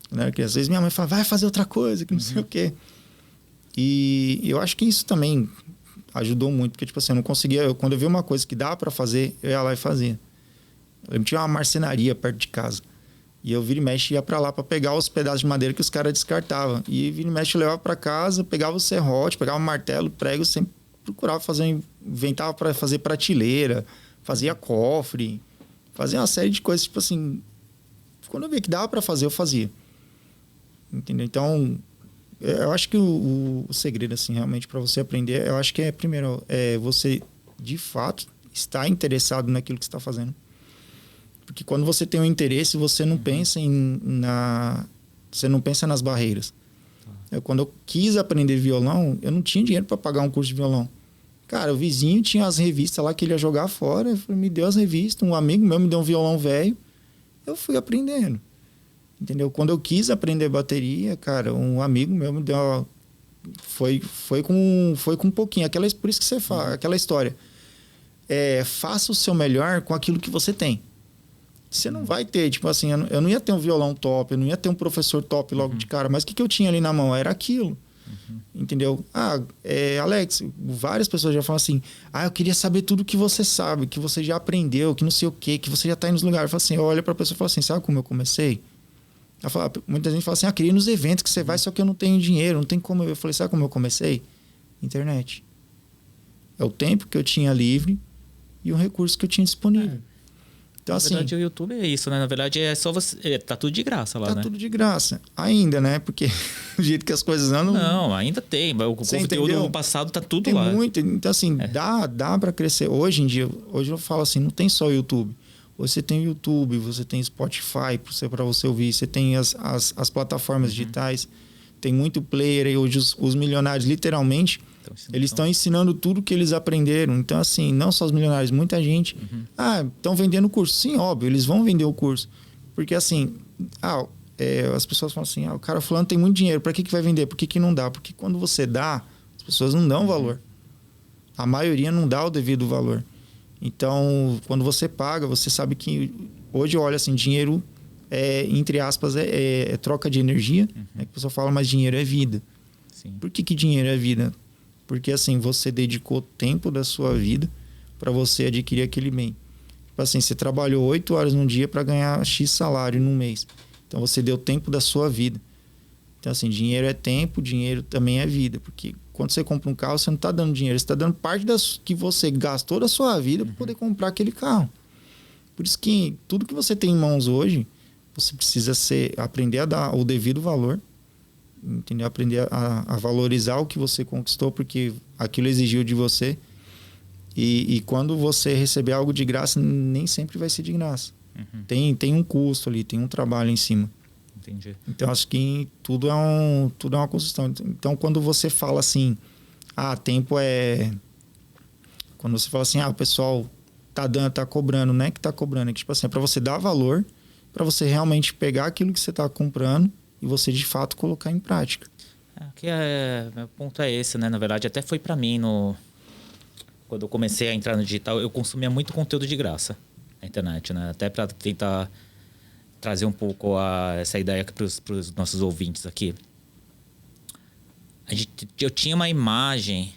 Speaker 2: Né? Às vezes minha mãe falava, vai fazer outra coisa, que não sei o quê. E eu acho que isso também ajudou muito, porque, tipo assim, eu não conseguia... Quando eu vi uma coisa que dava para fazer, eu ia lá e fazia. Eu lembro que tinha uma marcenaria perto de casa. E eu, vira e mexe, ia para lá para pegar os pedaços de madeira que os caras descartavam. E vira e mexe, eu levava para casa, pegava o serrote, pegava o martelo, prego, sempre procurava fazer... Inventava para fazer prateleira, fazia cofre, fazia uma série de coisas, tipo assim... Quando eu vi que dava para fazer, eu fazia. Entendeu? Então... Eu acho que o segredo, assim, realmente, para você aprender, eu acho que primeiro, você, de fato, estar interessado naquilo que você está fazendo. Porque quando você tem um interesse, você não pensa você não pensa nas barreiras. Quando eu quis aprender violão, eu não tinha dinheiro para pagar um curso de violão. Cara, o vizinho tinha as revistas lá que ele ia jogar fora. Me deu as revistas. Um amigo meu me deu um violão velho. Eu fui aprendendo. Entendeu? Quando eu quis aprender bateria, cara, um amigo meu me deu... Foi com um pouquinho. Por isso que você fala, aquela história. Faça o seu melhor com aquilo que você tem. Você não vai ter, tipo assim, eu não ia ter um violão top, eu não ia ter um professor top logo de cara, mas o que eu tinha ali na mão? Era aquilo. Entendeu? Alex, várias pessoas já falam assim, eu queria saber tudo que você sabe, que você já aprendeu, que não sei o quê, que você já tá indo nos lugares. Eu falo assim, olha pra pessoa e falo assim, sabe como eu comecei? Muita gente fala assim, queria ir nos eventos que você vai, só que eu não tenho dinheiro, não tem como. Eu falei, sabe como eu comecei? Internet. É o tempo que eu tinha livre e o recurso que eu tinha disponível. Então,
Speaker 1: na verdade, o YouTube é isso, né? Na verdade, é só você... tá tudo de graça lá, né?
Speaker 2: Tá tudo de graça. Ainda, né? Porque o jeito que as coisas andam...
Speaker 1: Não, ainda tem. O conteúdo passado tá tudo lá.
Speaker 2: Tem muito. Então, assim, dá para crescer. Hoje em dia, eu falo assim, não tem só o YouTube. Você tem o YouTube, você tem Spotify para você ouvir. Você tem as plataformas digitais. Tem muito player aí. Hoje os milionários, literalmente... Eles estão ensinando tudo que eles aprenderam. Então, assim, não só os milionários, muita gente... estão vendendo curso. Sim, óbvio, eles vão vender o curso. Porque, assim... as pessoas falam assim... o cara fulano tem muito dinheiro, para que vai vender? Por que não dá? Porque quando você dá, as pessoas não dão valor. A maioria não dá o devido valor. Então, quando você paga, você sabe que... Hoje, olha assim, dinheiro, entre aspas, é troca de energia. A pessoa fala, mas dinheiro é vida.
Speaker 1: Sim.
Speaker 2: Por que dinheiro é vida? Porque, assim, você dedicou tempo da sua vida para você adquirir aquele bem. Tipo assim, você trabalhou 8 horas num dia para ganhar X salário num mês. Então, você deu tempo da sua vida. Então, assim, dinheiro é tempo, dinheiro também é vida. Porque quando você compra um carro, você não está dando dinheiro. Você está dando parte que você gastou da sua vida para poder comprar aquele carro. Por isso que tudo que você tem em mãos hoje, você precisa aprender a dar o devido valor. Entendeu? Aprender a valorizar o que você conquistou, porque aquilo exigiu de você. E quando você receber algo de graça, nem sempre vai ser de graça. Tem um custo ali, tem um trabalho em cima.
Speaker 1: Entendi.
Speaker 2: Então, acho que tudo é uma construção. Então, quando você fala assim, tempo é... Quando você fala assim, o pessoal tá cobrando, não é que tá cobrando, é que, tipo assim, é para você dar valor, para você realmente pegar aquilo que você tá comprando e você, de fato, colocar em prática.
Speaker 1: Meu ponto é esse, né? Na verdade, até foi para mim, quando eu comecei a entrar no digital, eu consumia muito conteúdo de graça na internet, né? Até para tentar trazer um pouco essa ideia para os nossos ouvintes aqui. Eu tinha uma imagem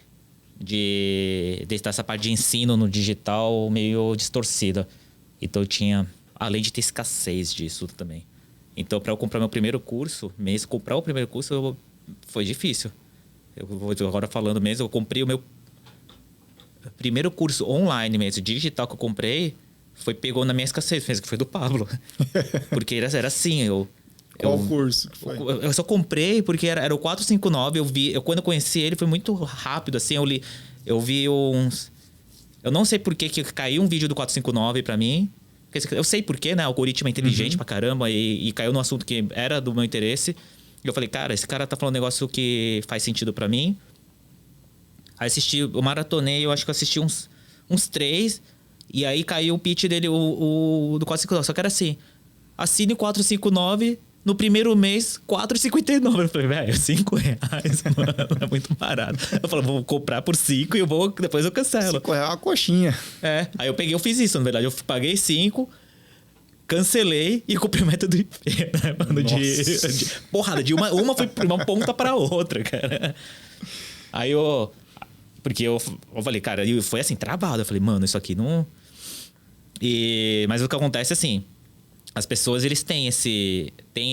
Speaker 1: dessa parte de ensino no digital meio distorcida. Então, eu tinha... Além de ter escassez disso também. Então, para eu comprar meu primeiro curso, foi difícil. Eu vou agora falando mesmo, eu comprei o meu primeiro curso online mesmo, digital que eu comprei, pegou na minha escassez, que foi do Pablo. Porque era assim,
Speaker 2: Qual curso que foi?
Speaker 1: Eu só comprei porque era o 459, quando eu conheci ele foi muito rápido, assim, eu vi uns... Eu não sei por que caiu um vídeo do 459 para mim. Eu sei porquê, né? O algoritmo é inteligente pra caramba e caiu no assunto que era do meu interesse. E eu falei, cara, esse cara tá falando um negócio que faz sentido pra mim. Aí eu maratonei, eu acho que eu assisti uns 3. E aí caiu o pitch dele, o do 459. Só que era assim, assine 459, no primeiro mês, 4,59. Eu falei, velho, R$5, mano, é muito barato. Eu falei, vou comprar por 5 e depois eu cancelo.
Speaker 2: R$5 é uma coxinha.
Speaker 1: Aí eu fiz isso, na verdade. Eu paguei 5, cancelei e comprei o método IP, né, mano? Porrada, uma foi de uma ponta pra outra, cara. Aí porque eu falei, cara, foi assim, travado. Eu falei, mano, isso aqui não... Mas o que acontece é assim... As pessoas, eles têm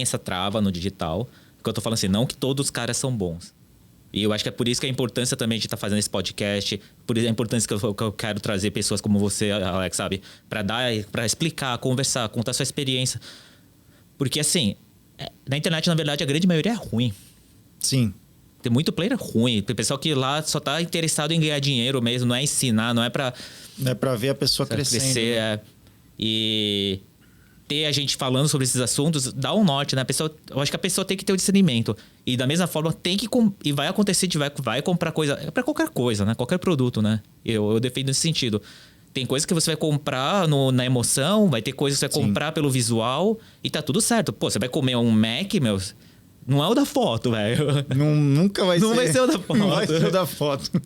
Speaker 1: essa trava no digital. Que eu tô falando assim, não que todos os caras são bons. E eu acho que é por isso que a importância também de estar fazendo esse podcast. Por isso a importância que eu quero trazer pessoas como você, Alex, sabe? Pra explicar, conversar, contar sua experiência. Porque assim, na internet, na verdade, a grande maioria é ruim.
Speaker 2: Sim.
Speaker 1: Tem muito player ruim. Tem pessoal que lá só tá interessado em ganhar dinheiro mesmo. Não é ensinar, não é pra...
Speaker 2: Não é pra ver a pessoa crescendo.
Speaker 1: Crescer, ter a gente falando sobre esses assuntos, dá um norte, né? Eu acho que a pessoa tem que ter o discernimento. E da mesma forma, e vai acontecer de vai comprar coisa, para qualquer coisa, né? Qualquer produto, né? Eu defendo nesse sentido. Tem coisas que você vai comprar na emoção, vai ter coisas que você vai comprar pelo visual e tá tudo certo. Pô, você vai comer um Mac, meu, não é o da foto, velho.
Speaker 2: Nunca vai ser.
Speaker 1: Não vai ser o da foto.
Speaker 2: Não vai ser o da foto.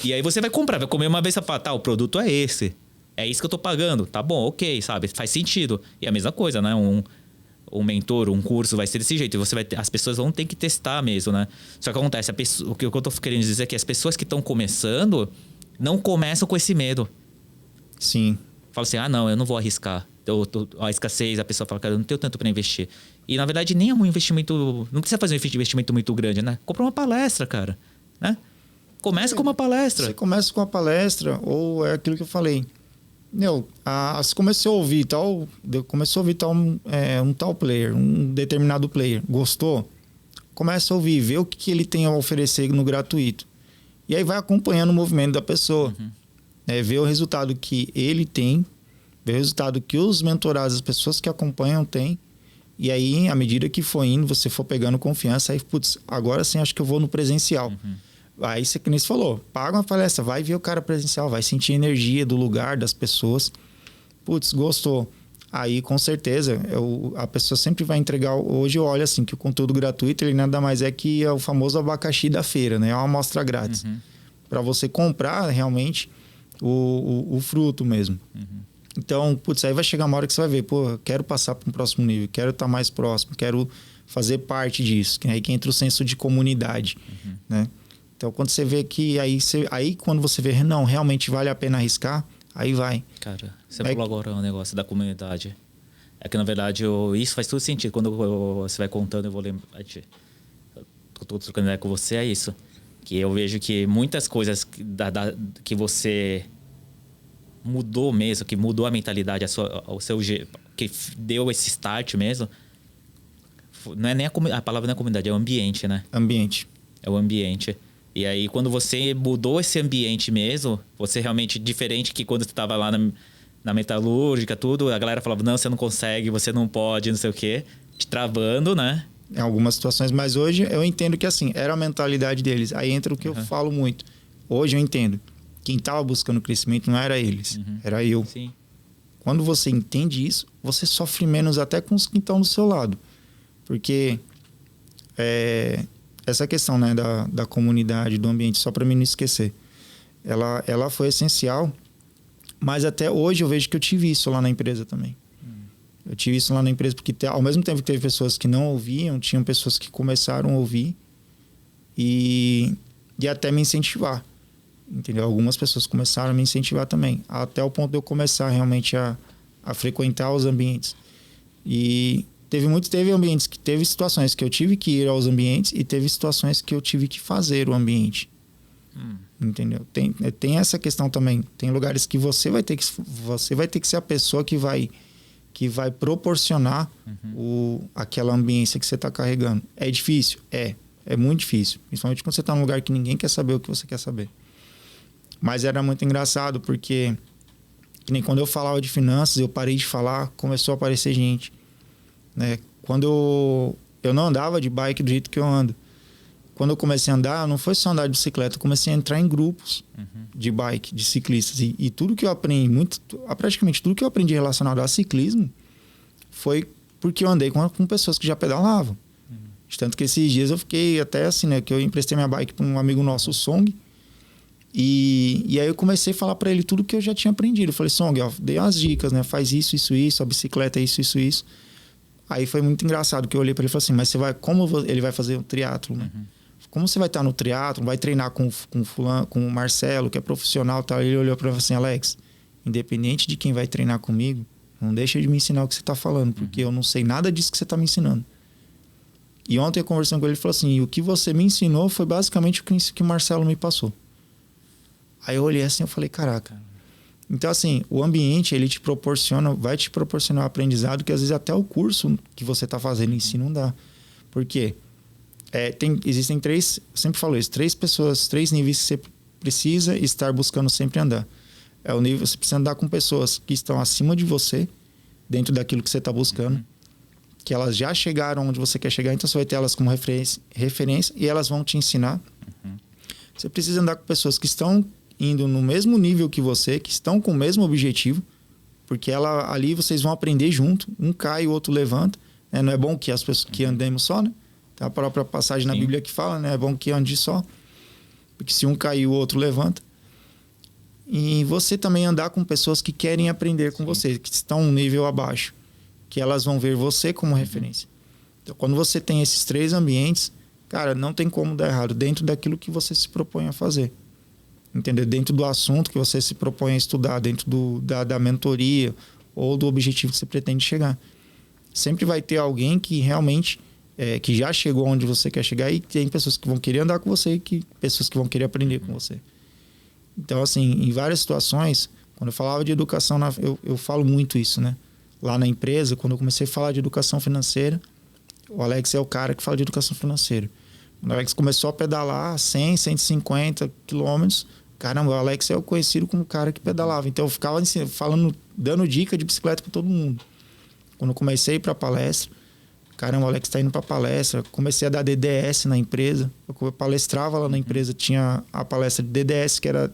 Speaker 1: E aí você vai comprar, vai comer uma vez e fala, tá, o produto é esse. É isso que eu tô pagando. Tá bom, ok, sabe? Faz sentido. E a mesma coisa, né? Um mentor, um curso vai ser desse jeito. E você as pessoas vão ter que testar mesmo, né? Só que acontece, o que eu tô querendo dizer é que as pessoas que estão começando não começam com esse medo.
Speaker 2: Sim.
Speaker 1: Fala assim, não, eu não vou arriscar. A escassez, a pessoa fala, cara, eu não tenho tanto para investir. E na verdade nem é um investimento, não precisa fazer um investimento muito grande, né? Compra uma palestra, cara, né? Começa com uma palestra.
Speaker 2: Você começa com uma palestra, ou é aquilo que eu falei. Você começou a ouvir um tal player, um determinado player. Gostou? Começa a ouvir, vê o que ele tem a oferecer no gratuito. E aí vai acompanhando o movimento da pessoa. Vê o resultado que ele tem, vê o resultado que os mentorados, as pessoas que acompanham têm. E aí, à medida que for indo, você for pegando confiança, aí, putz, agora sim acho que eu vou no presencial. Aí você, que nem você falou, paga uma palestra, vai ver o cara presencial, vai sentir a energia do lugar, das pessoas. Putz, gostou. Aí, com certeza, a pessoa sempre vai entregar. Hoje eu olho assim, que o conteúdo gratuito, ele nada mais é que é o famoso abacaxi da feira, né? É uma amostra grátis. Para você comprar realmente o fruto mesmo. Então, putz, aí vai chegar uma hora que você vai ver, pô, quero passar para um próximo nível, quero estar mais próximo, quero fazer parte disso. Aí que entra o senso de comunidade, né? Então, quando você vê que aí quando você vê, não, realmente vale a pena arriscar, aí vai.
Speaker 1: Cara, você falou agora um negócio da comunidade. É que, na verdade, isso faz todo sentido. Quando você vai contando, eu vou lembrar. Eu tô trocando ideia com você, é isso. Que eu vejo que muitas coisas que você mudou mesmo, que mudou a mentalidade, que deu esse start mesmo, não é nem a palavra não é comunidade, é o ambiente, né?
Speaker 2: Ambiente.
Speaker 1: É o ambiente. E aí, quando você mudou esse ambiente mesmo, você realmente, diferente que quando você estava lá na metalúrgica, tudo, a galera falava, não, você não consegue, você não pode, não sei o quê, te travando, né?
Speaker 2: Em algumas situações, mas hoje eu entendo que assim, era a mentalidade deles. Aí entra o que eu falo muito. Hoje eu entendo. Quem estava buscando crescimento não era eles, era eu.
Speaker 1: Sim.
Speaker 2: Quando você entende isso, você sofre menos até com os que estão do seu lado. Porque essa questão, né, da comunidade, do ambiente, só para mim não esquecer, ela foi essencial, mas até hoje eu vejo que eu tive isso lá na empresa também. Eu tive isso lá na empresa porque ao mesmo tempo que teve pessoas que não ouviam, tinham pessoas que começaram a ouvir e até me incentivar. Entendeu? Algumas pessoas começaram a me incentivar também, até o ponto de eu começar realmente a frequentar os ambientes. E teve ambientes que teve situações que eu tive que ir aos ambientes e teve situações que eu tive que fazer o ambiente. Entendeu? Tem essa questão também. Tem lugares que você vai ter que ser a pessoa que vai proporcionar aquela ambiência que você está carregando. É difícil? É muito difícil. Principalmente quando você está num lugar que ninguém quer saber o que você quer saber. Mas era muito engraçado porque, que nem quando eu falava de finanças, eu parei de falar, começou a aparecer gente. Né? Quando eu não andava de bike do jeito que eu ando. Quando eu comecei a andar, não foi só andar de bicicleta, eu comecei a entrar em grupos de bike, de ciclistas. E tudo que eu aprendi, praticamente tudo que eu aprendi relacionado a ciclismo, foi porque eu andei com pessoas que já pedalavam. De tanto que esses dias eu fiquei até assim, né? Que eu emprestei minha bike para um amigo nosso, o Song. E aí eu comecei a falar para ele tudo que eu já tinha aprendido. Eu falei, Song, ó, dei umas dicas, né? Faz isso, a bicicleta é isso, isso. Aí foi muito engraçado que eu olhei para ele e falei assim, mas ele vai fazer um triatlo, né? Como você vai estar no triatlo, vai treinar com fulano, com o Marcelo, que é profissional, tal. Ele olhou para mim e falou assim, Alex, independente de quem vai treinar comigo, não deixa de me ensinar o que você está falando, porque eu não sei nada disso que você está me ensinando. E ontem eu conversando com ele, ele falou assim, o que você me ensinou foi basicamente o que o Marcelo me passou. Aí eu olhei assim e falei, caraca. Então, assim, o ambiente, ele vai te proporcionar um aprendizado que às vezes até o curso que você está fazendo em si não dá. Por quê? Existem três, eu sempre falo isso, 3 níveis que você precisa estar buscando sempre andar. É o nível, você precisa andar com pessoas que estão acima de você, dentro daquilo que você está buscando, que elas já chegaram onde você quer chegar, então você vai ter elas como referência e elas vão te ensinar. Você precisa andar com pessoas que estão indo no mesmo nível que você, que estão com o mesmo objetivo, porque ali vocês vão aprender junto, um cai, o outro levanta. Né? Não é bom que as pessoas que andemos só, né? Tem a própria passagem na Bíblia que fala, né? É bom que ande só, porque se um cair, o outro levanta. E você também andar com pessoas que querem aprender com você, que estão um nível abaixo, que elas vão ver você como referência. Então, quando você tem esses 3 ambientes, cara, não tem como dar errado dentro daquilo que você se propõe a fazer. Entendeu? Dentro do assunto que você se propõe a estudar, dentro da mentoria ou do objetivo que você pretende chegar. Sempre vai ter alguém que realmente que já chegou onde você quer chegar, e tem pessoas que vão querer andar com você e pessoas que vão querer aprender com você. Então, assim, em várias situações, quando eu falava de educação, eu falo muito isso, né? Lá na empresa, quando eu comecei a falar de educação financeira, o Alex é o cara que fala de educação financeira. Quando o Alex começou a pedalar 100, 150 quilômetros, caramba, o Alex é o conhecido como o cara que pedalava. Então eu ficava falando, dando dica de bicicleta para todo mundo. Quando eu comecei a ir para palestra, caramba, o Alex está indo para palestra. Comecei a dar DDS na empresa. Eu palestrava lá na empresa, tinha a palestra de DDS, que era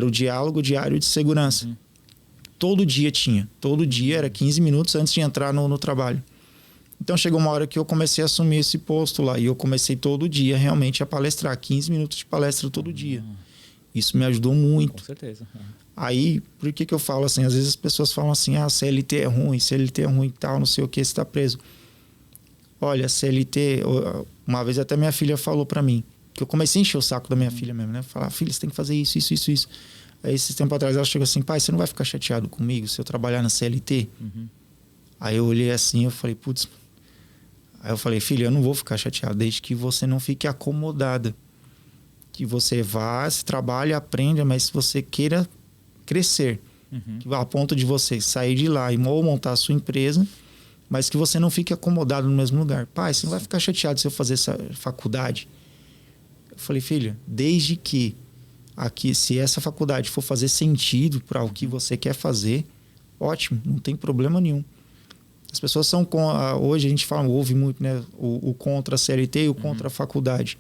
Speaker 2: o Diálogo Diário de Segurança. Todo dia tinha. Todo dia, era 15 minutos antes de entrar no trabalho. Então chegou uma hora que eu comecei a assumir esse posto lá. E eu comecei todo dia realmente a palestrar. 15 minutos de palestra todo dia. Isso me ajudou muito.
Speaker 1: Com certeza.
Speaker 2: Aí, por que eu falo assim? Às vezes as pessoas falam assim, CLT é ruim e tal, não sei o que, você tá preso. Olha, CLT... Uma vez até minha filha falou pra mim, que eu comecei a encher o saco da minha filha mesmo, né? Falar, filha, você tem que fazer isso. Aí, esses tempos atrás, ela chegou assim, pai, você não vai ficar chateado comigo se eu trabalhar na CLT? Aí eu olhei assim, eu falei, putz... Aí eu falei, filha, eu não vou ficar chateado, desde que você não fique acomodada. Que você vá, se trabalhe, aprenda, mas se você queira crescer, que a ponto de você sair de lá e ou montar a sua empresa, mas que você não fique acomodado no mesmo lugar. Pai, você não vai ficar chateado se eu fazer essa faculdade? Eu falei, filha, desde que se essa faculdade for fazer sentido para o que você quer fazer, ótimo, não tem problema nenhum. As pessoas são hoje a gente ouve muito, né, o contra a CLT e o contra a faculdade.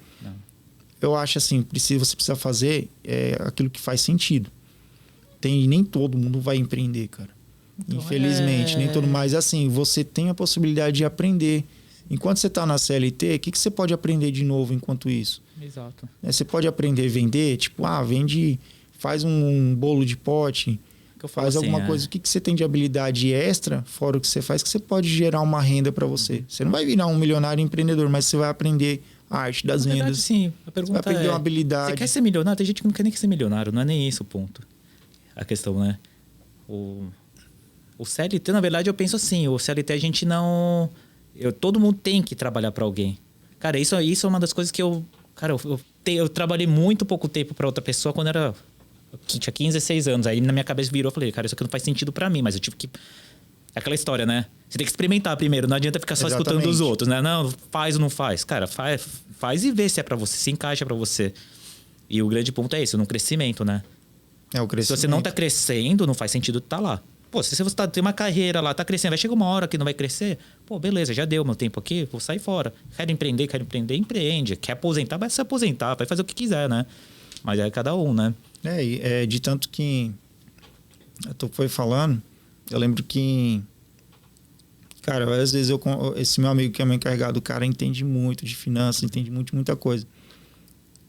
Speaker 2: Eu acho assim, você precisa fazer aquilo que faz sentido. Nem todo mundo vai empreender, cara. Então, infelizmente, nem todo. Mas assim, você tem a possibilidade de aprender. Enquanto você está na CLT, o que você pode aprender de novo enquanto isso?
Speaker 1: Exato.
Speaker 2: Você pode aprender a vender, tipo, faz um bolo de pote, faz
Speaker 1: assim,
Speaker 2: alguma coisa. O que você tem de habilidade extra, fora o que você faz, que você pode gerar uma renda para você. Você não vai virar um milionário empreendedor, mas você vai aprender a arte das vendas.
Speaker 1: Verdade, sim. A pergunta
Speaker 2: vai aprender uma habilidade.
Speaker 1: Você quer ser milionário? Tem gente que não quer nem ser milionário. Não é nem isso o ponto. A questão, né? O CLT, na verdade, eu penso assim. O CLT a gente não... todo mundo tem que trabalhar para alguém. Cara, isso é uma das coisas que eu trabalhei muito pouco tempo para outra pessoa quando eu tinha 15, 16 anos. Aí na minha cabeça virou, eu falei, cara, isso aqui não faz sentido para mim. Mas eu tive que... Aquela história, né? Você tem que experimentar primeiro. Não adianta ficar só escutando dos outros, né? Não, faz ou não faz. Cara, faz e vê se é pra você, se encaixa pra você. E o grande ponto é esse, no crescimento, né?
Speaker 2: O crescimento.
Speaker 1: Se você não tá crescendo, não faz sentido estar lá. Pô, se você tem uma carreira lá, tá crescendo, vai chegar uma hora que não vai crescer, pô, beleza, já deu meu tempo aqui, vou sair fora. Quero empreender, empreende. Quer aposentar, vai se aposentar, vai fazer o que quiser, né? Mas é cada um, né?
Speaker 2: De tanto que tu foi falando, eu lembro que, cara, várias vezes esse meu amigo que é meu encarregado, o cara entende muito de finanças, entende muita coisa.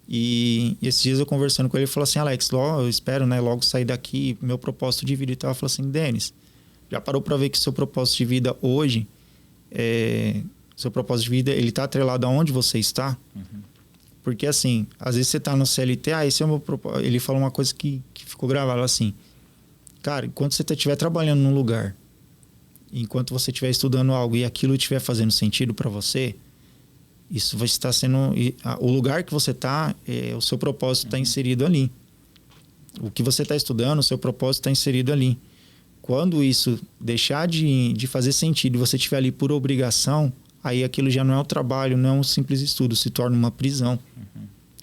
Speaker 2: E esses dias eu conversando com ele, ele falou assim, Alex, eu espero, né, logo sair daqui, meu propósito de vida e tal. Eu falei assim, Denis, já parou para ver que o seu propósito de vida hoje, seu propósito de vida, ele tá atrelado aonde você está? Porque assim, às vezes você tá no CLT, esse é o meu propósito. Ele falou uma coisa que ficou gravada assim, cara, enquanto você estiver trabalhando num lugar, enquanto você estiver estudando algo e aquilo estiver fazendo sentido para você, isso vai estar sendo... O lugar que você está, o seu propósito está inserido ali. O que você está estudando, o seu propósito está inserido ali. Quando isso deixar de fazer sentido e você estiver ali por obrigação, aí aquilo já não é um trabalho, não é um simples estudo, se torna uma prisão.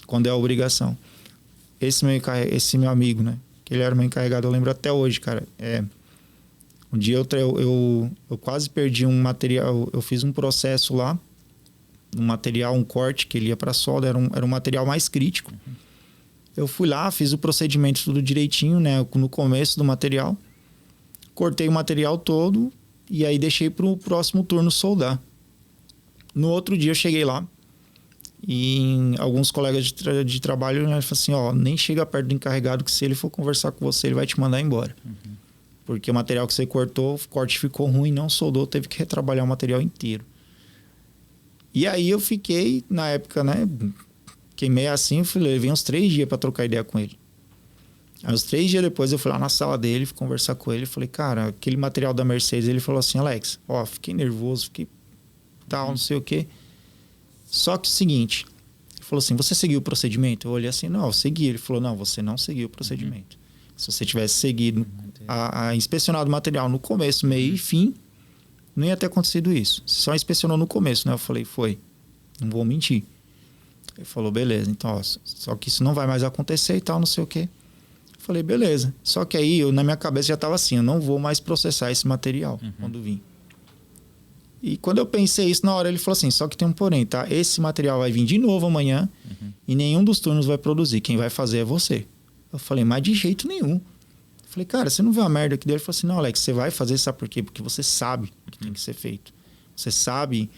Speaker 2: Quando é a obrigação. Esse meu amigo, né? Que ele era meu encarregado, eu lembro até hoje, cara. Um dia eu quase perdi um material, eu fiz um processo lá, um material, um corte que ele ia para solda, era um material mais crítico. Eu fui lá, fiz o procedimento tudo direitinho, né, no começo do material, cortei o material todo e aí deixei para o próximo turno soldar. No outro dia eu cheguei lá e alguns colegas de trabalho, né, falaram assim, ó, nem chega perto do encarregado que se ele for conversar com você, ele vai te mandar embora. Porque o material que você cortou, o corte ficou ruim, não soldou, teve que retrabalhar o material inteiro. E aí eu fiquei, na época, né, queimei assim, levei uns 3 dias para trocar ideia com ele. Aí, uns 3 dias depois, eu fui lá na sala dele, fui conversar com ele, falei, cara, aquele material da Mercedes, ele falou assim, Alex, ó, fiquei nervoso, fiquei tal, não sei o quê. Só que o seguinte, ele falou assim, você seguiu o procedimento? Eu olhei assim, não, eu segui. Ele falou, não, você não seguiu o procedimento. Se você tivesse seguido a inspecionado o material no começo, meio e fim, não ia ter acontecido isso. Você só inspecionou no começo, né? Eu falei, foi. Não vou mentir. Ele falou, beleza, então, ó, só que isso não vai mais acontecer e tal, não sei o quê. Eu falei, beleza. Só que aí, na minha cabeça já estava assim, eu não vou mais processar esse material quando vir. E quando eu pensei isso, na hora ele falou assim, só que tem um porém, tá? Esse material vai vir de novo amanhã e nenhum dos turnos vai produzir. Quem vai fazer é você. Eu falei, mas de jeito nenhum. Eu falei, cara, você não vê a merda aqui dele? Ele falou assim, não, Alex, você vai fazer, sabe por quê? Porque você sabe que tem que ser feito. Você sabe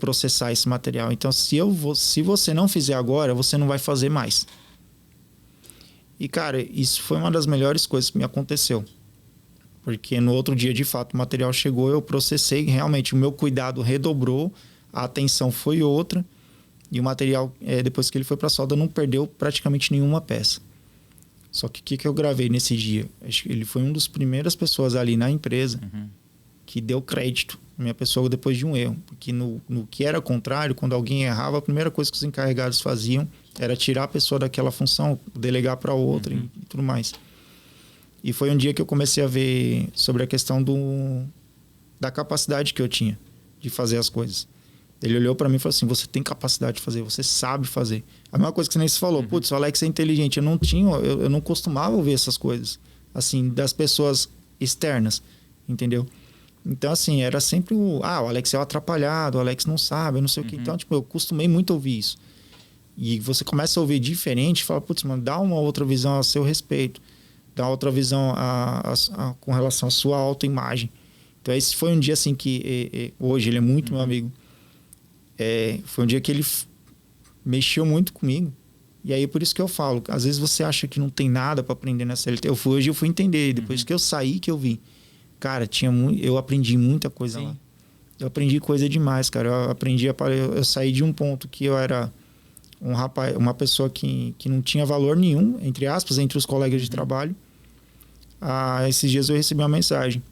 Speaker 2: processar esse material. Então, se você não fizer agora, você não vai fazer mais. E, cara, isso foi uma das melhores coisas que me aconteceu. Porque no outro dia, de fato, o material chegou, eu processei, realmente o meu cuidado redobrou, a atenção foi outra, e o material, depois que ele foi para a solda, não perdeu praticamente nenhuma peça. Só que o que eu gravei nesse dia? Acho que ele foi uma das primeiras pessoas ali na empresa que deu crédito à minha pessoa depois de um erro. Porque no que era contrário, quando alguém errava, a primeira coisa que os encarregados faziam era tirar a pessoa daquela função, delegar para outra e tudo mais. E foi um dia que eu comecei a ver sobre a questão da capacidade que eu tinha de fazer as coisas. Ele olhou para mim e falou assim, você tem capacidade de fazer, você sabe fazer. A mesma coisa que você nem se falou, putz, o Alex é inteligente. Eu não costumava ouvir essas coisas, assim, das pessoas externas, entendeu? Então, assim, era sempre o Alex é o atrapalhado, o Alex não sabe, eu não sei o que. Então, tipo, eu costumei muito ouvir isso. E você começa a ouvir diferente e fala, putz, mano, dá uma outra visão a seu respeito. Dá outra visão com relação à sua autoimagem. Então, esse foi um dia, assim, que hoje ele é muito meu amigo. Foi um dia que ele mexeu muito comigo. E aí, por isso que eu falo, às vezes você acha que não tem nada para aprender na CLT. Hoje eu fui entender, depois que eu saí, que eu vi. Cara, eu aprendi muita coisa lá. Eu aprendi coisa demais, cara. Eu saí de um ponto que eu era um rapaz, uma pessoa que não tinha valor nenhum, entre aspas, entre os colegas de trabalho. Esses dias eu recebi uma mensagem.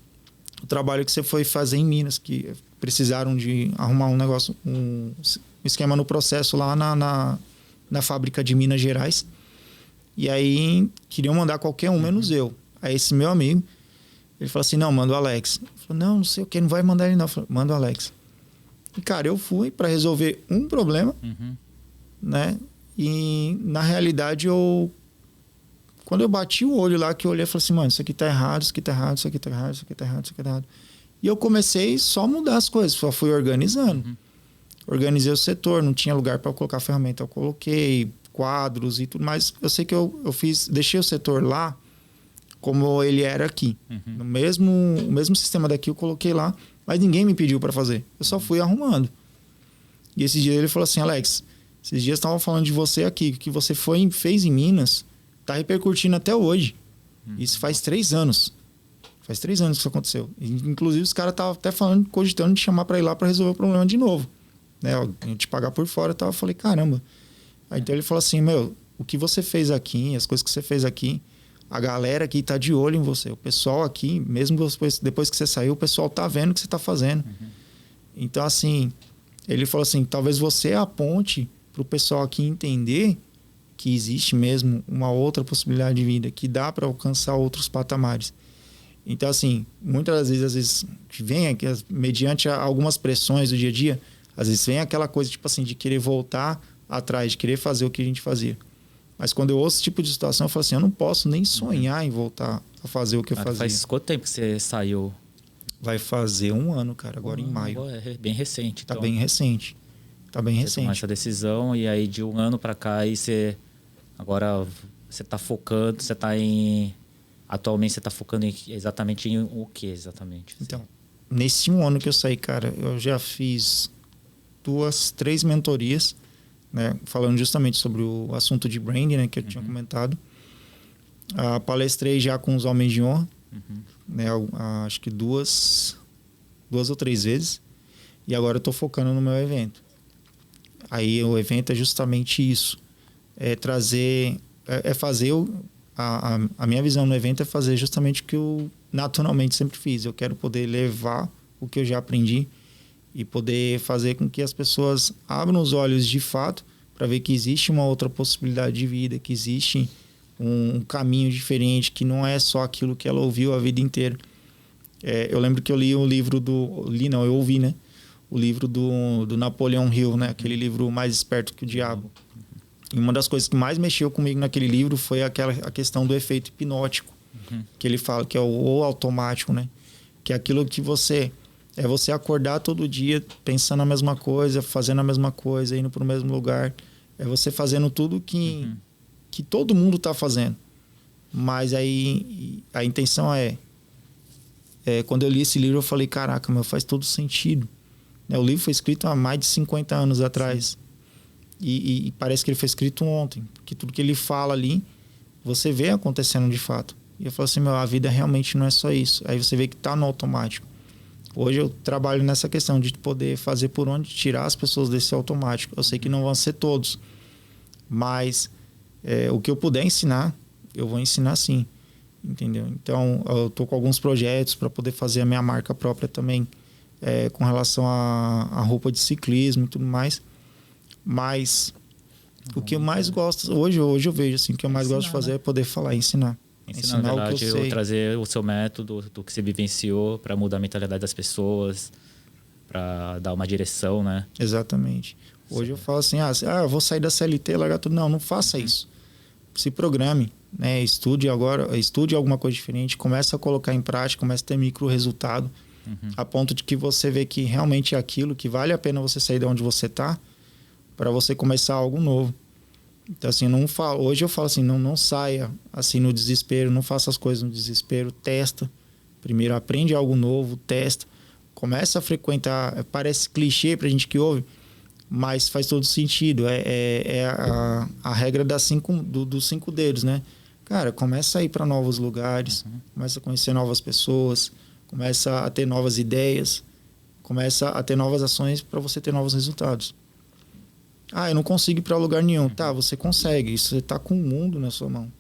Speaker 2: O trabalho que você foi fazer em Minas, que precisaram de arrumar um negócio, um esquema no processo lá na fábrica de Minas Gerais. E aí queriam mandar qualquer um, menos eu. Aí esse meu amigo, ele falou assim, não, manda o Alex. Eu falei, não sei o que, não vai mandar ele não. Eu falei, manda o Alex. E, cara, eu fui para resolver um problema, né? E, na realidade, quando eu bati o olho lá, que eu olhei, eu falei assim, mano, isso aqui tá errado, isso aqui tá errado, isso aqui tá errado, isso aqui tá errado, isso aqui tá errado. E eu comecei só a mudar as coisas, só fui organizando. Organizei o setor, não tinha lugar para colocar ferramenta, eu coloquei quadros e tudo mais. Eu sei que eu deixei o setor lá como ele era aqui. O mesmo sistema daqui eu coloquei lá, mas ninguém me pediu para fazer. Eu só fui arrumando. E esse dia ele falou assim, Alex, esses dias estavam falando de você aqui, o que você fez em Minas, tá repercutindo até hoje. Isso faz 3 anos. Faz 3 anos que isso aconteceu. Inclusive, os caras estavam até cogitando de chamar para ir lá para resolver o problema de novo. Né? Eu te pagar por fora e tal. Eu falei, caramba. Aí, então ele falou assim, o que você fez aqui, as coisas que você fez aqui, a galera aqui tá de olho em você. O pessoal aqui, mesmo depois que você saiu, o pessoal tá vendo o que você tá fazendo. Então, assim, ele falou assim, talvez você é a ponte pro pessoal aqui entender que existe mesmo uma outra possibilidade de vida, que dá para alcançar outros patamares. Então, assim, muitas das vezes vem aqui, mediante algumas pressões do dia a dia, às vezes vem aquela coisa, tipo assim, de querer voltar atrás, de querer fazer o que a gente fazia. Mas quando eu ouço esse tipo de situação, eu falo assim, eu não posso nem sonhar em voltar a fazer o que eu fazia.
Speaker 1: Faz quanto tempo que você saiu?
Speaker 2: Vai fazer 1 ano, cara, agora em maio.
Speaker 1: É bem recente.
Speaker 2: Tá
Speaker 1: então.
Speaker 2: bem recente. Tá bem
Speaker 1: Você
Speaker 2: recente.
Speaker 1: tomou essa decisão e aí de 1 ano para cá, aí agora você tá focando, atualmente você tá focando exatamente em o que exatamente?
Speaker 2: Então, nesse 1 ano que eu saí, cara, eu já fiz 2, 3 mentorias, né? Falando justamente sobre o assunto de branding, né? Que eu tinha comentado. Palestrei já com os homens de honra, né? Acho que 2 ou 3 vezes. E agora eu tô focando no meu evento. Aí o evento é justamente isso. É trazer... É fazer... A minha visão no evento é fazer justamente o que eu naturalmente sempre fiz. Eu quero poder levar o que eu já aprendi e poder fazer com que as pessoas abram os olhos de fato para ver que existe uma outra possibilidade de vida, que existe um caminho diferente, que não é só aquilo que ela ouviu a vida inteira. Eu lembro que eu li o livro eu ouvi, né? O livro do Napoleão Hill, né? Aquele livro Mais Esperto que o Diabo. E uma das coisas que mais mexeu comigo naquele livro foi a questão do efeito hipnótico, que ele fala que é o automático, né? Que é aquilo que você acordar todo dia pensando a mesma coisa, fazendo a mesma coisa, indo para o mesmo lugar. É você fazendo tudo que todo mundo está fazendo. Mas aí a intenção quando eu li esse livro eu falei, caraca, meu, faz todo sentido. O livro foi escrito há mais de 50 anos atrás. E parece que ele foi escrito ontem, porque tudo que ele fala ali, você vê acontecendo de fato. E eu falo assim, a vida realmente não é só isso. Aí você vê que está no automático. Hoje eu trabalho nessa questão de poder fazer por onde tirar as pessoas desse automático. Eu sei que não vão ser todos, mas o que eu puder ensinar, eu vou ensinar sim, entendeu? Então, eu tô com alguns projetos para poder fazer a minha marca própria também, com relação a roupa de ciclismo e tudo mais. Mas o que eu mais gosto, hoje eu vejo assim, o que eu mais gosto de fazer é poder falar, ensinar
Speaker 1: na verdade,
Speaker 2: o que eu sei.
Speaker 1: Trazer o seu método, do que você vivenciou para mudar a mentalidade das pessoas, para dar uma direção, né?
Speaker 2: Exatamente. Hoje eu falo assim, eu vou sair da CLT, largar tudo. Não faça isso. Se programe, né? Estude alguma coisa diferente, comece a colocar em prática, comece a ter micro resultado, a ponto de que você vê que realmente é aquilo, que vale a pena você sair de onde você está, para você começar algo novo. Então, assim, hoje eu falo assim, não saia assim no desespero, não faça as coisas no desespero, testa. Primeiro aprende algo novo, testa. Começa a frequentar, parece clichê pra gente que ouve, mas faz todo sentido. A regra dos 5 dedos, né? Cara, começa a ir para novos lugares, começa a conhecer novas pessoas, começa a ter novas ideias, começa a ter novas ações para você ter novos resultados. Eu não consigo ir para lugar nenhum. Tá, você consegue. Isso, você está com o mundo na sua mão.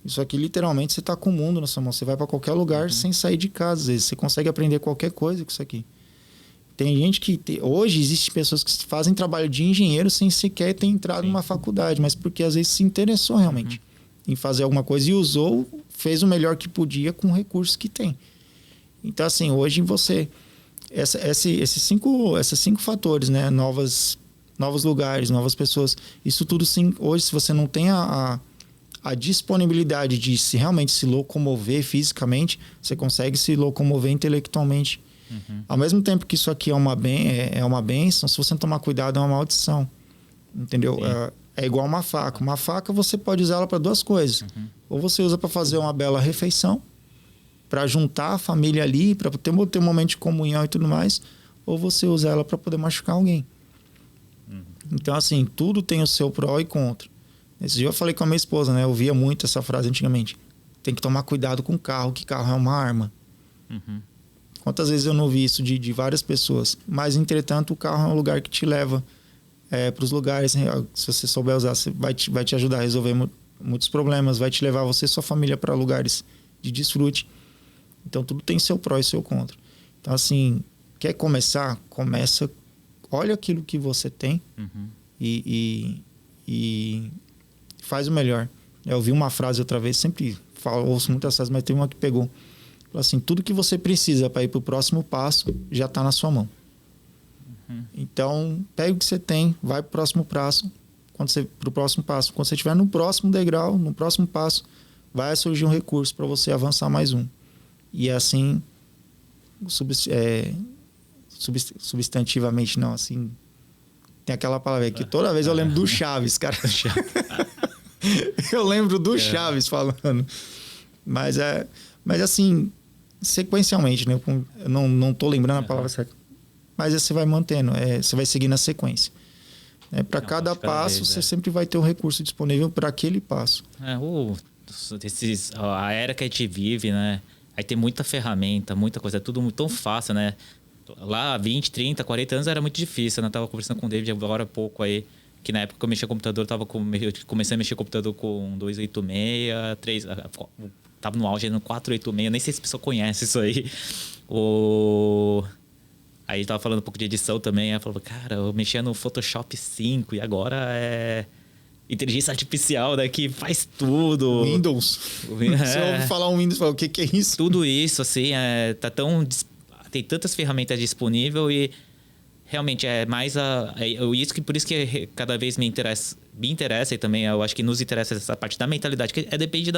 Speaker 2: Isso aqui, literalmente, você está com o mundo na sua mão. Você vai para qualquer lugar sem sair de casa. Às vezes, você consegue aprender qualquer coisa com isso aqui. Tem gente que... Hoje, existem pessoas que fazem trabalho de engenheiro sem sequer ter entrado numa faculdade. Mas porque, às vezes, se interessou realmente em fazer alguma coisa e fez o melhor que podia com o recurso que tem. Então, assim, hoje você... Esses 5 fatores, né? Novos lugares, novas pessoas. Isso tudo, sim, hoje, se você não tem a disponibilidade de realmente se locomover fisicamente, você consegue se locomover intelectualmente. Ao mesmo tempo que isso aqui é uma bênção, se você não tomar cuidado, é uma maldição. Entendeu? É igual uma faca. Uma faca, você pode usar ela para 2 coisas. Ou você usa para fazer uma bela refeição, para juntar a família ali, para ter um momento de comunhão e tudo mais, ou você usa ela para poder machucar alguém. Então, assim, tudo tem o seu pró e contra. Esse dia eu falei com a minha esposa, né? Eu ouvia muito essa frase antigamente. Tem que tomar cuidado com o carro, que carro é uma arma. Quantas vezes eu não ouvi isso de várias pessoas? Mas, entretanto, o carro é um lugar que te leva para os lugares. Se você souber usar, vai te ajudar a resolver muitos problemas. Vai te levar você e sua família para lugares de desfrute. Então, tudo tem seu pró e seu contra. Então, assim, quer começar? Começa. Olha aquilo que você tem e faz o melhor. Eu ouvi uma frase outra vez, sempre ouço muitas frases, mas tem uma que pegou. Falou assim, tudo que você precisa para ir para o próximo passo já está na sua mão. Então, pega o que você tem, vai para o próximo passo. Quando você estiver no próximo degrau, no próximo passo, vai surgir um recurso para você avançar mais um. E assim, substantivamente, não, assim. Tem aquela palavra que toda vez eu lembro do Chaves, cara. Eu lembro do Chaves falando. Mas assim, sequencialmente, né? Eu não tô lembrando a palavra certa. Mas você vai mantendo, você vai seguindo a sequência. Para cada passo, você sempre vai ter um recurso disponível para aquele passo.
Speaker 1: A era que a gente vive, né? Aí tem muita ferramenta, muita coisa, é tudo tão fácil, né? Lá, 20, 30, 40 anos era muito difícil, né? Eu tava conversando com o David agora há pouco aí, que na época que eu mexia com computador, eu comecei a mexer com computador com 286, 3, tava no auge no 486, nem sei se a pessoa conhece isso aí. Aí ele tava falando um pouco de edição também, aí falou, cara, eu mexia no Photoshop 5 e agora é inteligência artificial, né, que faz tudo.
Speaker 2: Windows. Se eu ouvir falar um Windows, o que é isso?
Speaker 1: Tudo isso, assim, tem tantas ferramentas disponíveis e realmente é mais por isso que cada vez me interessa e também eu acho que nos interessa essa parte da mentalidade, que depende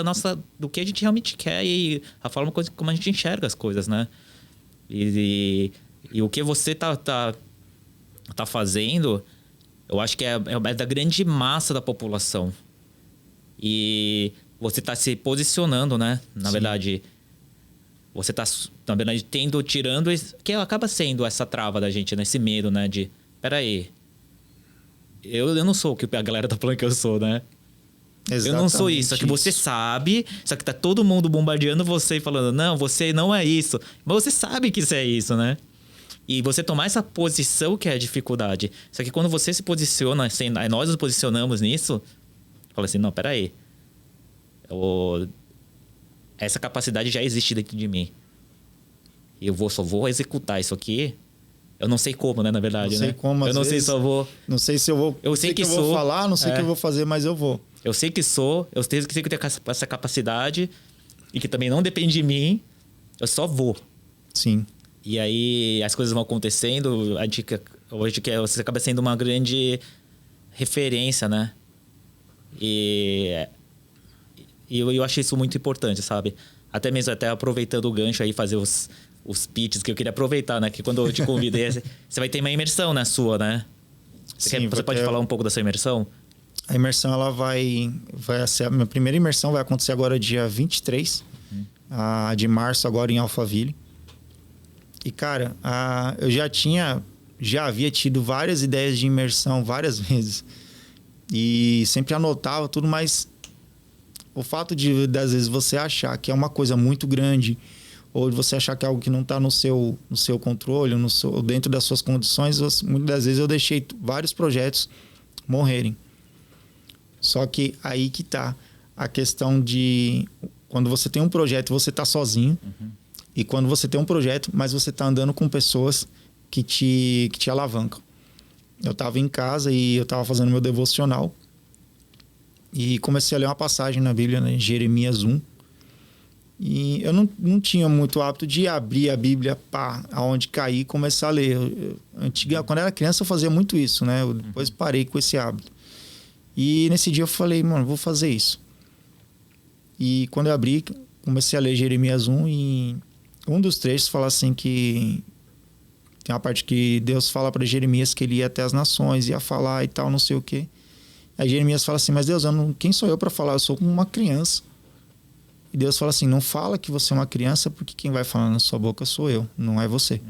Speaker 1: do que a gente realmente quer e a forma como a gente enxerga as coisas, né? E o que você tá fazendo, eu acho que é da grande massa da população. E você tá se posicionando, né? Na verdade, você tá, na verdade, tirando... Que acaba sendo essa trava da gente, né? Esse medo, né? De, peraí, eu não sou o que a galera tá falando que eu sou, né? Exatamente. Eu não sou isso. Só que você sabe, só que tá todo mundo bombardeando você e falando, não, você não é isso. Mas você sabe que isso é isso, né? E você tomar essa posição que é a dificuldade. Só que quando você se posiciona, assim, nós nos posicionamos nisso, fala assim, não, peraí. Essa capacidade já existe dentro de mim. E eu só vou executar isso aqui. Eu não sei como, né, na verdade,
Speaker 2: não sei como,
Speaker 1: eu não sei se eu vou...
Speaker 2: Não sei se eu vou...
Speaker 1: Eu sei que eu
Speaker 2: vou falar, não sei o que eu vou fazer, mas eu vou.
Speaker 1: Eu sei que sou, eu sei que tenho essa capacidade e que também não depende de mim. Eu só vou.
Speaker 2: Sim.
Speaker 1: E aí as coisas vão acontecendo. Hoje você acaba sendo uma grande referência, né? E eu achei isso muito importante, sabe? Até mesmo aproveitando o gancho aí, fazer os pitches que eu queria aproveitar, né? Que quando eu te convidei, você vai ter uma imersão na sua, né? Você pode falar um pouco da sua imersão?
Speaker 2: A imersão, ela vai ser... A minha primeira imersão vai acontecer agora dia 23 de março, agora em Alphaville. E, cara, eu já havia tido várias ideias de imersão várias vezes. E sempre anotava tudo, mas o fato das vezes você achar que é uma coisa muito grande, ou de você achar que é algo que não está no seu controle, dentro das suas condições, muitas das vezes eu deixei vários projetos morrerem. Só que aí que tá a questão de... Quando você tem um projeto, você está sozinho. E quando você tem um projeto, mas você está andando com pessoas que te alavancam. Eu estava em casa e eu estava fazendo meu devocional. E comecei a ler uma passagem na Bíblia, né, Jeremias 1. E eu não tinha muito hábito de abrir a Bíblia, aonde cair e começar a ler. Quando eu era criança eu fazia muito isso, né? Eu depois parei com esse hábito. E nesse dia eu falei, mano, vou fazer isso. E quando eu abri, comecei a ler Jeremias 1 e um dos trechos fala assim que... Tem uma parte que Deus fala para Jeremias que ele ia até as nações, ia falar e tal, não sei o quê. Aí Jeremias fala assim, mas Deus, quem sou eu para falar? Eu sou uma criança. E Deus fala assim, não fala que você é uma criança, porque quem vai falar na sua boca sou eu, não é você.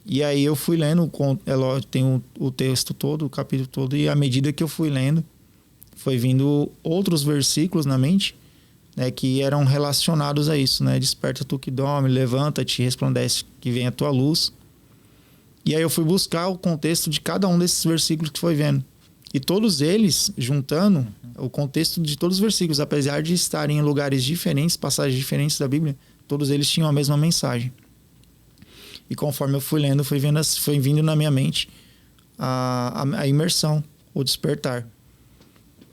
Speaker 2: E aí eu fui lendo, tem o texto todo, o capítulo todo, e à medida que eu fui lendo, foi vindo outros versículos na mente, né, que eram relacionados a isso, né? Desperta tu que dorme, levanta-te, resplandece que vem a tua luz. E aí eu fui buscar o contexto de cada um desses versículos que foi vendo. E todos eles, juntando o contexto de todos os versículos, apesar de estarem em lugares diferentes, passagens diferentes da Bíblia, todos eles tinham a mesma mensagem. E conforme eu fui lendo, foi vindo na minha mente a imersão, o despertar.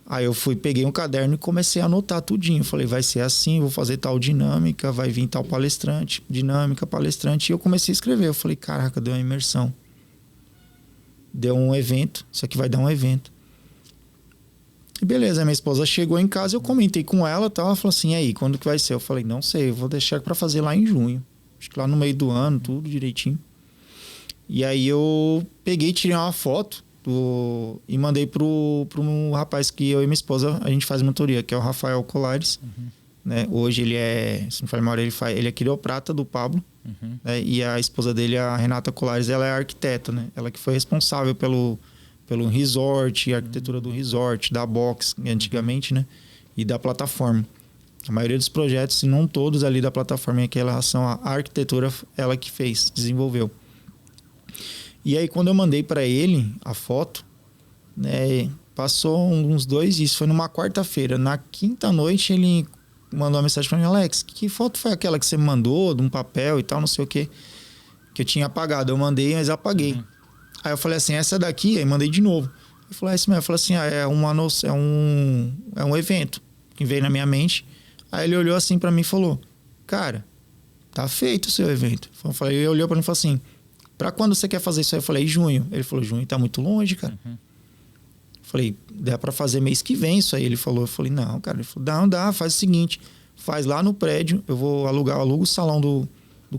Speaker 2: Aí eu peguei um caderno e comecei a anotar tudinho. Falei, vai ser assim, vou fazer tal dinâmica, vai vir tal palestrante, dinâmica, palestrante. E eu comecei a escrever. Eu falei, caraca, deu uma imersão. Deu um evento, isso aqui vai dar um evento. E beleza, minha esposa chegou em casa, eu comentei com ela, ela falou assim, e aí, quando que vai ser? Eu falei, não sei, eu vou deixar para fazer lá em junho. acho que lá no meio do ano, tudo direitinho. E aí eu peguei, tirei uma foto e mandei pro um rapaz que eu e minha esposa, a gente faz mentoria, que é o Rafael Colares. Né? Hoje ele é, se não for memória, ele é quiroprata do Pablo. Né? E a esposa dele, a Renata Colares, ela é arquiteta, né? Ela que foi responsável pelo resort, a arquitetura do resort, da box, antigamente, né? E da plataforma. A maioria dos projetos, se não todos ali da plataforma, em relação à arquitetura, ela que fez, desenvolveu. E aí, quando eu mandei para ele a foto, né, passou uns 2 dias, foi numa quarta-feira. Na quinta noite, ele mandou uma mensagem para mim: Alex, que foto foi aquela que você me mandou, de um papel e tal, não sei o quê, que eu tinha apagado. Eu mandei, mas apaguei. Aí eu falei assim: essa daqui, aí mandei de novo. Eu falei: isso mesmo. Eu falei assim: é um evento que veio na minha mente. Aí ele olhou assim para mim e falou: cara, tá feito o seu evento. Ele olhou para mim e falou assim: pra quando você quer fazer isso aí? Eu falei: junho. Ele falou: junho tá muito longe, cara. Eu falei: dá pra fazer mês que vem isso aí. Ele falou: eu falei: não, cara. Ele falou: não, dá, faz o seguinte, faz lá no prédio, eu vou alugo o salão do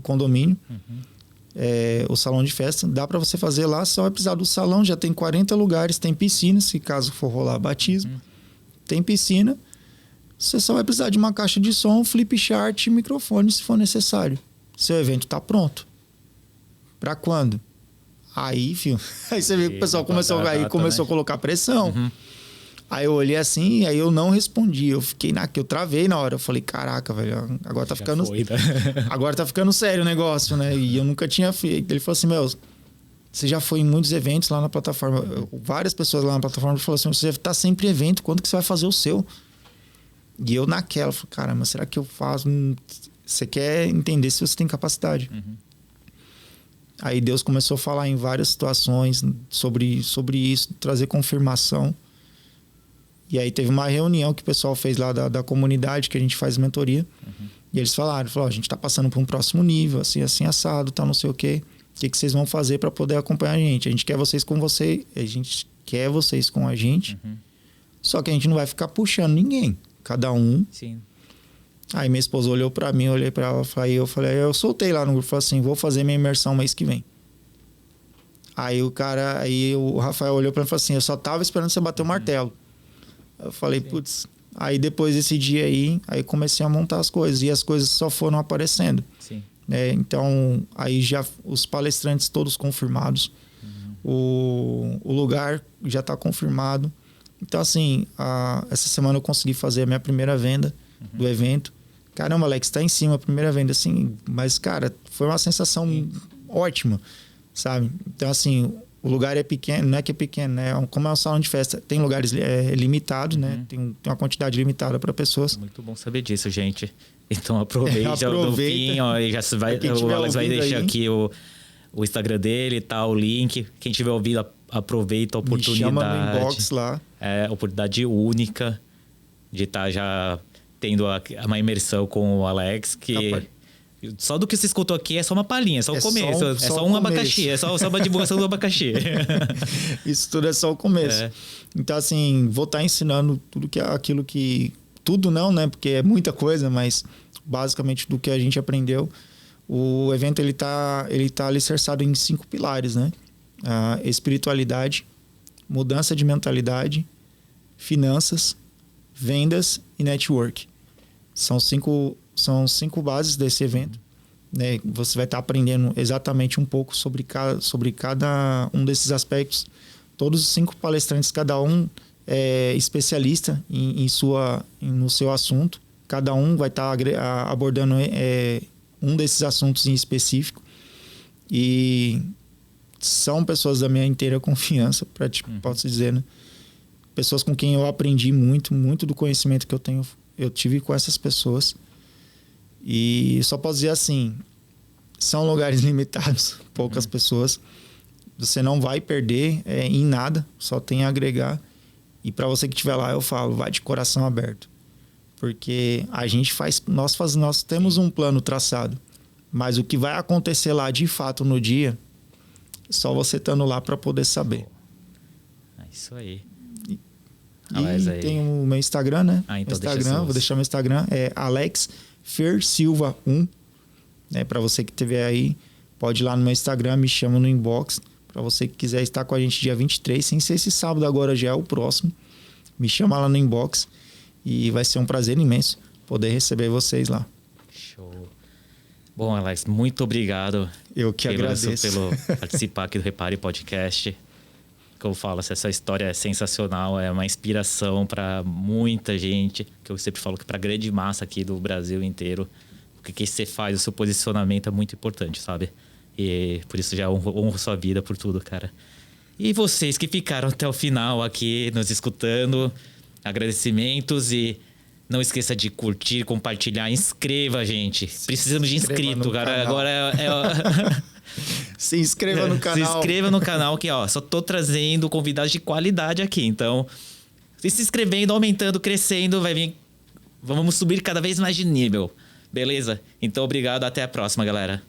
Speaker 2: condomínio, o salão de festa, dá pra você fazer lá, só vai precisar do salão, já tem 40 lugares, tem piscina, se caso for rolar batismo, tem piscina, você só vai precisar de uma caixa de som, flip chart e microfone, se for necessário. Seu evento tá pronto. Pra quando? Aí, filho, aí você vê que o pessoal começou a colocar pressão. Aí eu olhei assim, aí eu não respondi. Eu fiquei eu travei na hora. Eu falei: caraca, velho, agora tá ficando. Agora tá ficando sério o negócio, né? E eu nunca tinha feito. Ele falou assim: meu, você já foi em muitos eventos lá na plataforma. Várias pessoas lá na plataforma falaram assim: você tá sempre em evento, quando que você vai fazer o seu? E eu naquela, falei: caramba, será que eu faço? Você quer entender se você tem capacidade. Aí Deus começou a falar em várias situações sobre isso, trazer confirmação. E aí teve uma reunião que o pessoal fez lá da comunidade, que a gente faz mentoria. E eles falaram: a gente tá passando para um próximo nível, assim, assado, tal, não sei o quê. O que vocês vão fazer para poder acompanhar a gente? A gente quer vocês com você, a gente quer vocês com a gente. Só que a gente não vai ficar puxando ninguém. Cada um. Sim. Aí minha esposa olhou para mim, eu olhei para ela, eu soltei lá no grupo, falei assim: vou fazer minha imersão mês que vem. Aí o Rafael olhou para mim e falou assim: eu só tava esperando você bater o martelo. Eu falei: putz. Aí depois desse dia aí comecei a montar as coisas, e as coisas só foram aparecendo. Sim. Então, aí já os palestrantes todos confirmados, o lugar já está confirmado. Então, assim, essa semana eu consegui fazer a minha primeira venda do evento. Caramba, Alex, tá em cima, a primeira venda, assim. Mas, cara, foi uma sensação ótima, sabe? Então, assim, o lugar é pequeno, não é que é pequeno, né? Como é um salão de festa, tem lugares limitados, né? Tem uma quantidade limitada para pessoas.
Speaker 1: Muito bom saber disso, gente. Então aproveita do fim, ó, e já vai, o Alex vai deixar aqui o Instagram dele, tá, o link. Quem tiver ouvido, aproveita a oportunidade.
Speaker 2: Me chama no inbox lá.
Speaker 1: É oportunidade única de estar já tendo uma imersão com o Alex, que só do que você escutou aqui é só uma palhinha, é só o começo. É só um abacaxi, é só uma divulgação do abacaxi.
Speaker 2: Isso tudo é só o começo. Então, assim, vou estar ensinando tudo aquilo que... Tudo não, né? Porque é muita coisa, mas basicamente do que a gente aprendeu. O evento, ele tá alicerçado em 5 pilares, né? A espiritualidade, mudança de mentalidade, finanças, vendas e network. São cinco bases desse evento, né? Você vai estar aprendendo exatamente um pouco sobre cada um desses aspectos. Todos os 5 palestrantes, cada um é especialista no seu assunto. Cada um vai estar abordando um desses assuntos em específico. E são pessoas da minha inteira confiança, posso dizer, né? Pessoas com quem eu aprendi muito, muito do conhecimento que eu tive com essas pessoas. E só posso dizer assim, são lugares limitados, poucas pessoas. Você não vai perder em nada, só tem a agregar. E para você que estiver lá, eu falo, vai de coração aberto. Porque a gente nós temos um plano traçado. Mas o que vai acontecer lá de fato no dia, só você estando lá para poder saber.
Speaker 1: É isso aí.
Speaker 2: E tem o meu Instagram, né?
Speaker 1: Então
Speaker 2: Instagram, vou deixar meu Instagram, é Alex Fer Silva 1. né? Para você que estiver aí, pode ir lá no meu Instagram, me chama no inbox. Para você que quiser estar com a gente dia 23, sem ser esse sábado agora, já é o próximo. Me chama lá no inbox e vai ser um prazer imenso poder receber vocês lá.
Speaker 1: Show. Bom, Alex, muito obrigado.
Speaker 2: Eu que agradeço.
Speaker 1: Pelo participar aqui do Repare Podcast. Como eu falo, essa história é sensacional, é uma inspiração para muita gente, que eu sempre falo que para a grande massa aqui do Brasil inteiro, o que você faz, o seu posicionamento é muito importante, sabe? E por isso já honro sua vida por tudo, cara. E vocês que ficaram até o final aqui nos escutando, agradecimentos e não esqueça de curtir, compartilhar, inscreva, gente. Precisamos de inscrito, cara. Agora
Speaker 2: Se inscreva no canal.
Speaker 1: Se inscreva no canal que, ó, só tô trazendo convidados de qualidade aqui. Então, se inscrevendo, aumentando, crescendo, vai vir. Vamos subir cada vez mais de nível. Beleza? Então, obrigado. Até a próxima, galera.